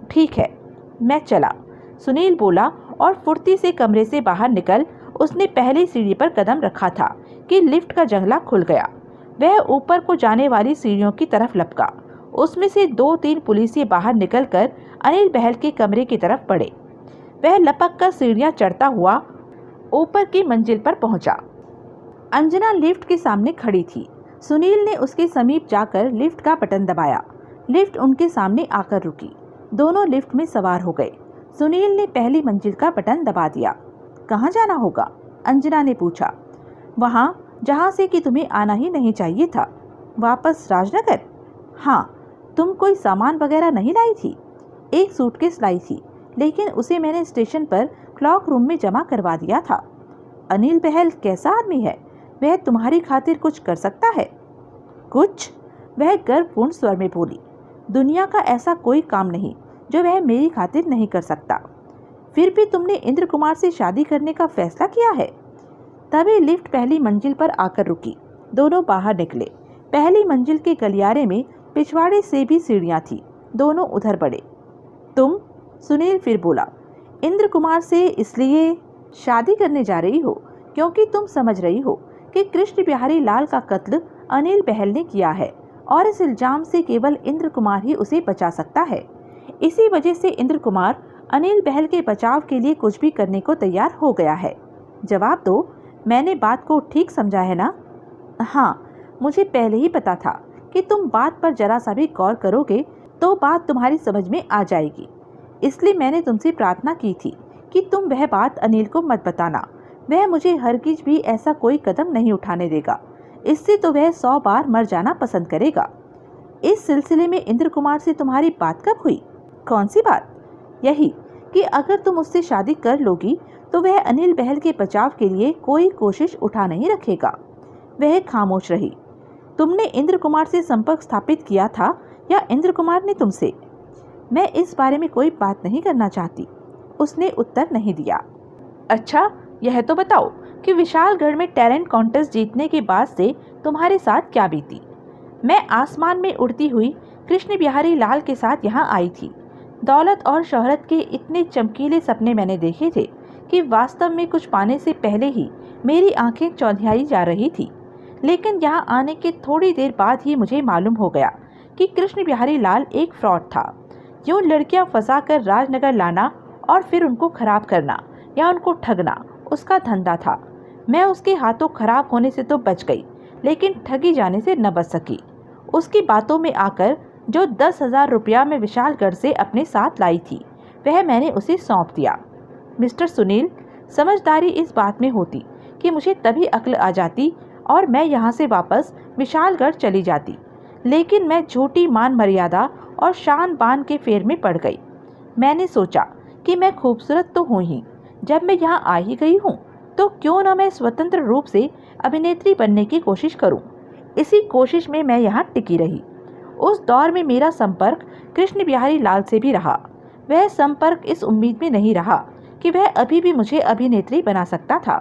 ठीक है, मैं चला। सुनील बोला और फुर्ती से कमरे से बाहर निकल उसने पहली सीढ़ी पर कदम रखा था कि लिफ्ट का जंगला खुल गया। वह ऊपर को जाने वाली सीढ़ियों की तरफ लपका। उसमें से 2-3 पुलिसिये बाहर निकलकर अनिल बहल के कमरे की तरफ बढ़े। वह लपक कर सीढ़ियां चढ़ता हुआ ऊपर की मंजिल पर पहुंचा। अंजना लिफ्ट के सामने खड़ी थी। सुनील ने उसके समीप जाकर लिफ्ट का बटन दबाया। लिफ्ट उनके सामने आकर रुकी। दोनों लिफ्ट में सवार हो गए। सुनील ने पहली मंजिल का बटन दबा दिया। कहाँ जाना होगा? अंजना ने पूछा। वहाँ जहाँ से कि तुम्हें आना ही नहीं चाहिए था। वापस राजनगर? हाँ। तुम कोई सामान वगैरह नहीं लाई थी? एक सूटकेस लाई थी, लेकिन उसे मैंने स्टेशन पर क्लॉक रूम में जमा करवा दिया था। अनिल बहल कैसा आदमी है? वह तुम्हारी खातिर कुछ कर सकता है? कुछ? वह गर्वपूर्ण स्वर में बोली। दुनिया का ऐसा कोई काम नहीं जो वह मेरी खातिर नहीं कर सकता। फिर भी तुमने इंद्र कुमार से शादी करने का फैसला किया है। तभी लिफ्ट पहली मंजिल पर आकर रुकी। दोनों बाहर निकले। पहली मंजिल के गलियारे में पिछवाड़े से भी सीढ़ियां थी। दोनों उधर बढ़े। तुम? सुनील फिर बोला। इंद्र कुमार से इसलिए शादी करने जा रही हो क्योंकि तुम समझ रही हो कि कृष्ण बिहारी लाल का कत्ल अनिल बहल ने किया है और इस इल्जाम से केवल इंद्र कुमार ही उसे बचा सकता है। इसी वजह से इंद्र कुमार अनिल बहल के बचाव के लिए कुछ भी करने को तैयार हो गया है। जवाब दो, मैंने बात को ठीक समझा है ना? हाँ, मुझे पहले ही पता था कि तुम बात पर जरा सा भी गौर करोगे तो बात तुम्हारी समझ में आ जाएगी। इसलिए मैंने तुमसे प्रार्थना की थी कि तुम वह बात अनिल को मत बताना। वह मुझे हरगिज भी ऐसा कोई कदम नहीं उठाने देगा। इससे तो वह 100 बार मर जाना पसंद करेगा। इस सिलसिले में इंद्र कुमार से तुम्हारी बात कब हुई? कौन सी बात? यही कि अगर तुम उससे शादी कर लोगी तो वह अनिल बहल के बचाव के लिए कोई कोशिश उठा नहीं रखेगा। वह खामोश रही। तुमने इंद्र कुमार से संपर्क स्थापित किया था या इंद्र कुमार ने तुमसे? मैं इस बारे में कोई बात नहीं करना चाहती, उसने उत्तर नहीं दिया। अच्छा, यह तो बताओ कि विशालगढ़ में टैलेंट कॉन्टेस्ट जीतने के बाद से तुम्हारे साथ क्या बीती? मैं आसमान में उड़ती हुई कृष्ण बिहारी लाल के साथ यहाँ आई थी। दौलत और शोहरत के इतने चमकीले सपने मैंने देखे थे कि वास्तव में कुछ पाने से पहले ही मेरी आंखें चौंधियाई जा रही थी। लेकिन यहाँ आने के थोड़ी देर बाद ही मुझे मालूम हो गया कि कृष्ण बिहारी लाल एक फ्रॉड था। यूँ लड़कियाँ फंसा कर राजनगर लाना और फिर उनको खराब करना या उनको ठगना उसका धंधा था। मैं उसके हाथों खराब होने से तो बच गई, लेकिन ठगी जाने से न बच सकी। उसकी बातों में आकर जो 10,000 रुपया मैं विशालगढ़ से अपने साथ लाई थी, वह मैंने उसे सौंप दिया। मिस्टर सुनील, समझदारी इस बात में होती कि मुझे तभी अक्ल आ जाती और मैं यहाँ से वापस विशालगढ़ चली जाती, लेकिन मैं झूठी मान मर्यादा और शान बान के फेर में पड़ गई। मैंने सोचा कि मैं खूबसूरत तो हूँ ही, जब मैं यहाँ आ ही गई हूँ तो क्यों न मैं स्वतंत्र रूप से अभिनेत्री बनने की कोशिश करूँ। इसी कोशिश में मैं यहाँ टिकी रही। उस दौर में मेरा संपर्क कृष्ण बिहारी लाल से भी रहा। वह संपर्क इस उम्मीद में नहीं रहा कि वह अभी भी मुझे अभिनेत्री बना सकता था,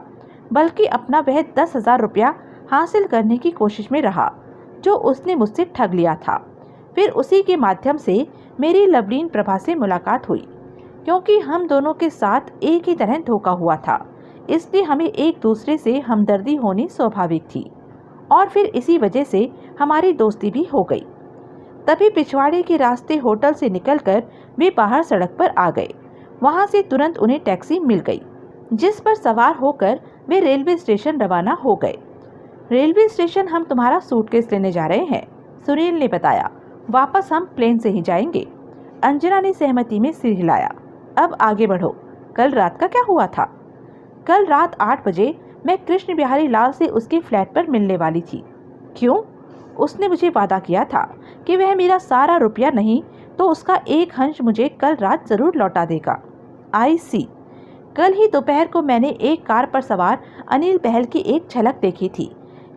बल्कि अपना वह 10,000 रुपया हासिल करने की कोशिश में रहा जो उसने मुझसे ठग लिया था। फिर उसी के माध्यम से मेरी लवलीन प्रभा से मुलाकात हुई। क्योंकि हम दोनों के साथ एक ही तरह धोखा हुआ था, इसलिए हमें एक दूसरे से हमदर्दी होनी स्वाभाविक थी और फिर इसी वजह से हमारी दोस्ती भी हो गई। तभी पिछवाड़े के रास्ते होटल से निकलकर वे बाहर सड़क पर आ गए। वहां से तुरंत उन्हें टैक्सी मिल गई, जिस पर सवार होकर वे रेलवे स्टेशन रवाना हो गए। रेलवे स्टेशन हम तुम्हारा सूटकेस लेने जा रहे हैं, सुनील ने बताया। वापस हम प्लेन से ही जाएंगे। अंजना ने सहमति में सिर हिलाया। अब आगे बढ़ो, कल रात का क्या हुआ था? कल रात 8 बजे मैं कृष्ण बिहारी लाल से उसके फ्लैट पर मिलने वाली थी। क्यों? उसने मुझे वादा किया था कि वह मेरा सारा रुपया नहीं तो उसका एक अंश मुझे कल रात जरूर लौटा देगा। आई सी। कल ही दोपहर को मैंने एक कार पर सवार अनिल बहल की एक झलक देखी थी,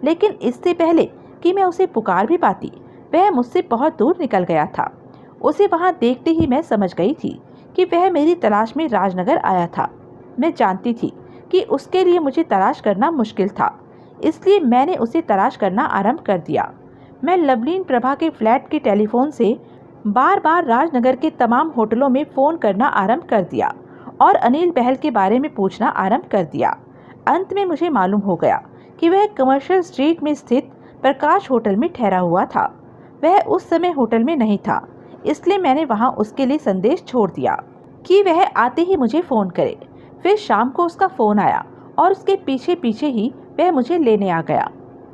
लेकिन इससे पहले कि मैं उसे पुकार भी पाती, वह मुझसे बहुत दूर निकल गया था। उसे वहां देखते ही मैं समझ गई थी कि वह मेरी तलाश में राजनगर आया था। मैं जानती थी कि उसके लिए मुझे तलाश करना मुश्किल था, इसलिए मैंने उसे तलाश करना आरंभ कर दिया। मैं लवलीन प्रभा के फ्लैट के टेलीफोन से बार बार राजनगर के तमाम होटलों में फ़ोन करना आरंभ कर दिया और अनिल बहल के बारे में पूछना आरंभ कर दिया। अंत में मुझे मालूम हो गया कि वह कमर्शियल स्ट्रीट में स्थित प्रकाश होटल में ठहरा हुआ था। वह उस समय होटल में नहीं था, इसलिए मैंने वहां उसके लिए संदेश छोड़ दिया कि वह आते ही मुझे फ़ोन करे। फिर शाम को उसका फ़ोन आया और उसके पीछे पीछे ही वह मुझे लेने आ गया।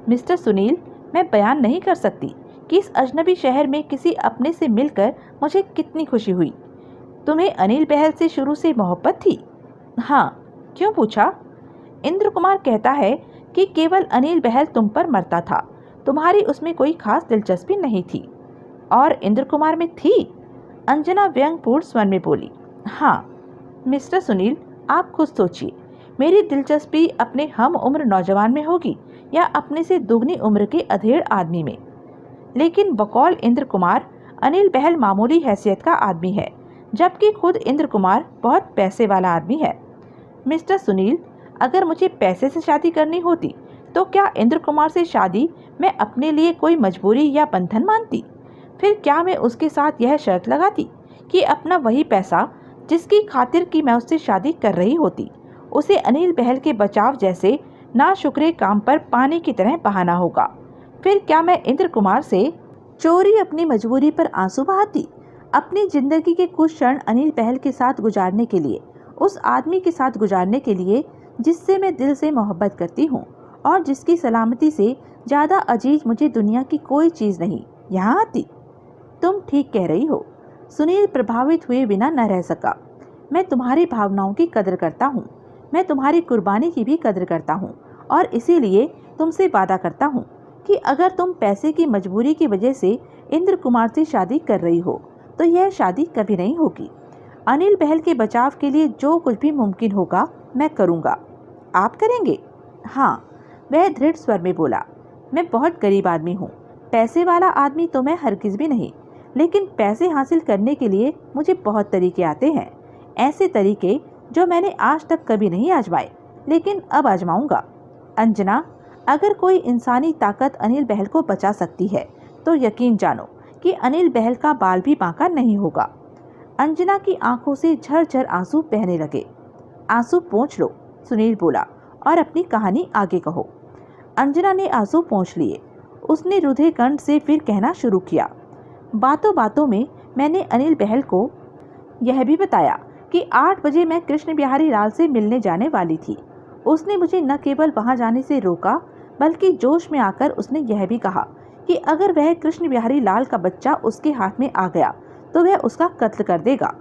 मिस्टर सुनील, मैं बयान नहीं कर सकती कि इस अजनबी शहर में किसी अपने से मिलकर मुझे कितनी खुशी हुई। तुम्हें अनिल बहल से शुरू से मोहब्बत थी? हाँ। क्यों पूछा? इंद्र कुमार कहता है कि केवल अनिल बहल तुम पर मरता था, तुम्हारी उसमें कोई खास दिलचस्पी नहीं थी। और इंद्र कुमार में थी? अंजना व्यंगपूर्ण स्वर में बोली। हाँ। मिस्टर सुनील, आप खुद सोचिए, मेरी दिलचस्पी अपने हम उम्र नौजवान में होगी या अपने से दुगनी उम्र के अधेड़ आदमी में? लेकिन बकौल इंद्र कुमार, अनिल बहल मामूली हैसियत का आदमी है, जबकि खुद इंद्र कुमार बहुत पैसे वाला आदमी है। मिस्टर सुनील, अगर मुझे पैसे से शादी करनी होती तो क्या इंद्र कुमार से शादी मैं अपने लिए कोई मजबूरी या बंधन मानती? फिर क्या मैं उसके साथ यह शर्त लगाती कि अपना वही पैसा जिसकी खातिर की मैं उससे शादी कर रही होती, उसे अनिल बहल के बचाव जैसे नाशुक्रे काम पर पानी की तरह बहाना होगा? फिर क्या मैं इंद्र कुमार से चोरी अपनी मजबूरी पर आंसू बहाती, अपनी जिंदगी के कुछ क्षण अनिल बहल के साथ गुजारने के लिए, उस आदमी के साथ गुजारने के लिए जिससे मैं दिल से मोहब्बत करती हूँ और जिसकी सलामती से ज़्यादा अजीज मुझे दुनिया की कोई चीज़ नहीं, यहाँ आती? तुम ठीक कह रही हो। सुनील प्रभावित हुए बिना न रह सका। मैं तुम्हारी भावनाओं की कदर करता हूँ, मैं तुम्हारी कुर्बानी की भी कदर करता हूँ और इसीलिए तुमसे वादा करता हूँ कि अगर तुम पैसे की मजबूरी की वजह से इंद्र कुमार से शादी कर रही हो तो यह शादी कभी नहीं होगी। अनिल बहल के बचाव के लिए जो कुछ भी मुमकिन होगा मैं करूँगा। आप करेंगे? हाँ, वह दृढ़ स्वर में बोला। मैं बहुत गरीब आदमी हूँ, पैसे वाला आदमी तो मैं हरगिज़ भी नहीं, लेकिन पैसे हासिल करने के लिए मुझे बहुत तरीके आते हैं, ऐसे तरीके जो मैंने आज तक कभी नहीं आजमाए, लेकिन अब आजमाऊंगा। अंजना, अगर कोई इंसानी ताकत अनिल बहल को बचा सकती है तो यकीन जानो कि अनिल बहल का बाल भी बांका नहीं होगा। अंजना की आंखों से झरझर आंसू बहने लगे। आंसू पोंछ लो, सुनील बोला और अपनी कहानी आगे कहो। अंजना ने आंसू पोंछ लिए। उसने रुधे कंठ से फिर कहना शुरू किया। बातों बातों में मैंने अनिल बहल को यह भी बताया कि 8 बजे मैं कृष्ण बिहारी लाल से मिलने जाने वाली थी। उसने मुझे न केवल वहां जाने से रोका, बल्कि जोश में आकर उसने यह भी कहा कि अगर वह कृष्ण बिहारी लाल का बच्चा उसके हाथ में आ गया तो वह उसका कत्ल कर देगा।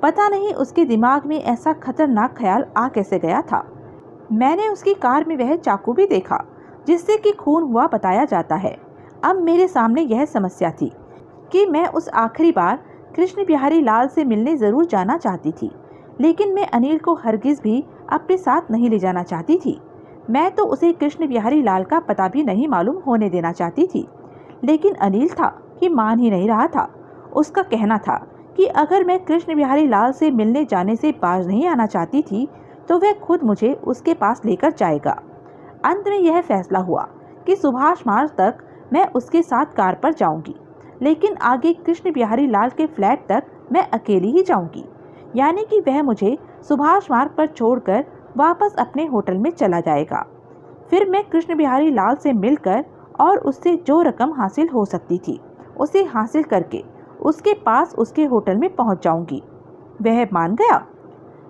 पता नहीं उसके दिमाग में ऐसा खतरनाक ख्याल आ कैसे गया था। मैंने उसकी कार में वह चाकू भी देखा जिससे कि खून हुआ बताया जाता है। अब मेरे सामने यह समस्या थी कि मैं उस आखिरी बार कृष्ण बिहारी लाल से मिलने जरूर जाना चाहती थी, लेकिन मैं अनिल को हरगिज भी अपने साथ नहीं ले जाना चाहती थी। मैं तो उसे कृष्ण बिहारी लाल का पता भी नहीं मालूम होने देना चाहती थी, लेकिन अनिल था कि मान ही नहीं रहा था। उसका कहना था कि अगर मैं कृष्ण बिहारी लाल से मिलने जाने से बाज नहीं आना चाहती थी तो वह खुद मुझे उसके पास लेकर जाएगा। अंत में यह फैसला हुआ कि सुभाष मार्ग तक मैं उसके साथ कार पर जाऊंगी, लेकिन आगे कृष्ण बिहारी लाल के फ्लैट तक मैं अकेली ही जाऊंगी, यानी कि वह मुझे सुभाष मार्ग पर छोड़कर वापस अपने होटल में चला जाएगा। फिर मैं कृष्ण बिहारी लाल से मिलकर और उससे जो रकम हासिल हो सकती थी उसे हासिल करके उसके पास उसके होटल में पहुंच जाऊंगी। वह मान गया।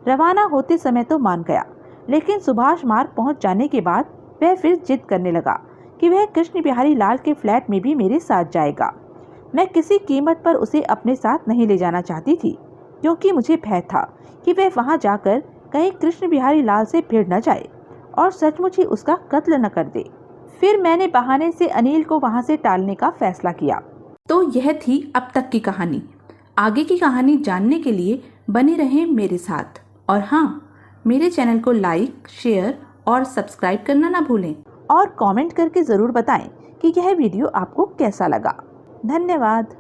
रवाना होते समय तो मान गया, लेकिन सुभाष मार्ग पहुंच जाने के बाद वह फिर जिद करने लगा कि वह कृष्ण बिहारी लाल के फ्लैट में भी मेरे साथ जाएगा। मैं किसी कीमत पर उसे अपने साथ नहीं ले जाना चाहती थी, क्योंकि मुझे भय था कि वह वहां जाकर कहीं कृष्ण बिहारी लाल से भिड़ न जाए और सचमुच ही उसका कत्ल न कर दे। फिर मैंने बहाने से अनिल को वहां से टालने का फैसला किया। तो यह थी अब तक की कहानी। आगे की कहानी जानने के लिए बने रहें मेरे साथ, और हाँ, मेरे चैनल को लाइक, शेयर और सब्सक्राइब करना ना भूलें, और कमेंट करके ज़रूर बताएं कि यह वीडियो आपको कैसा लगा। धन्यवाद।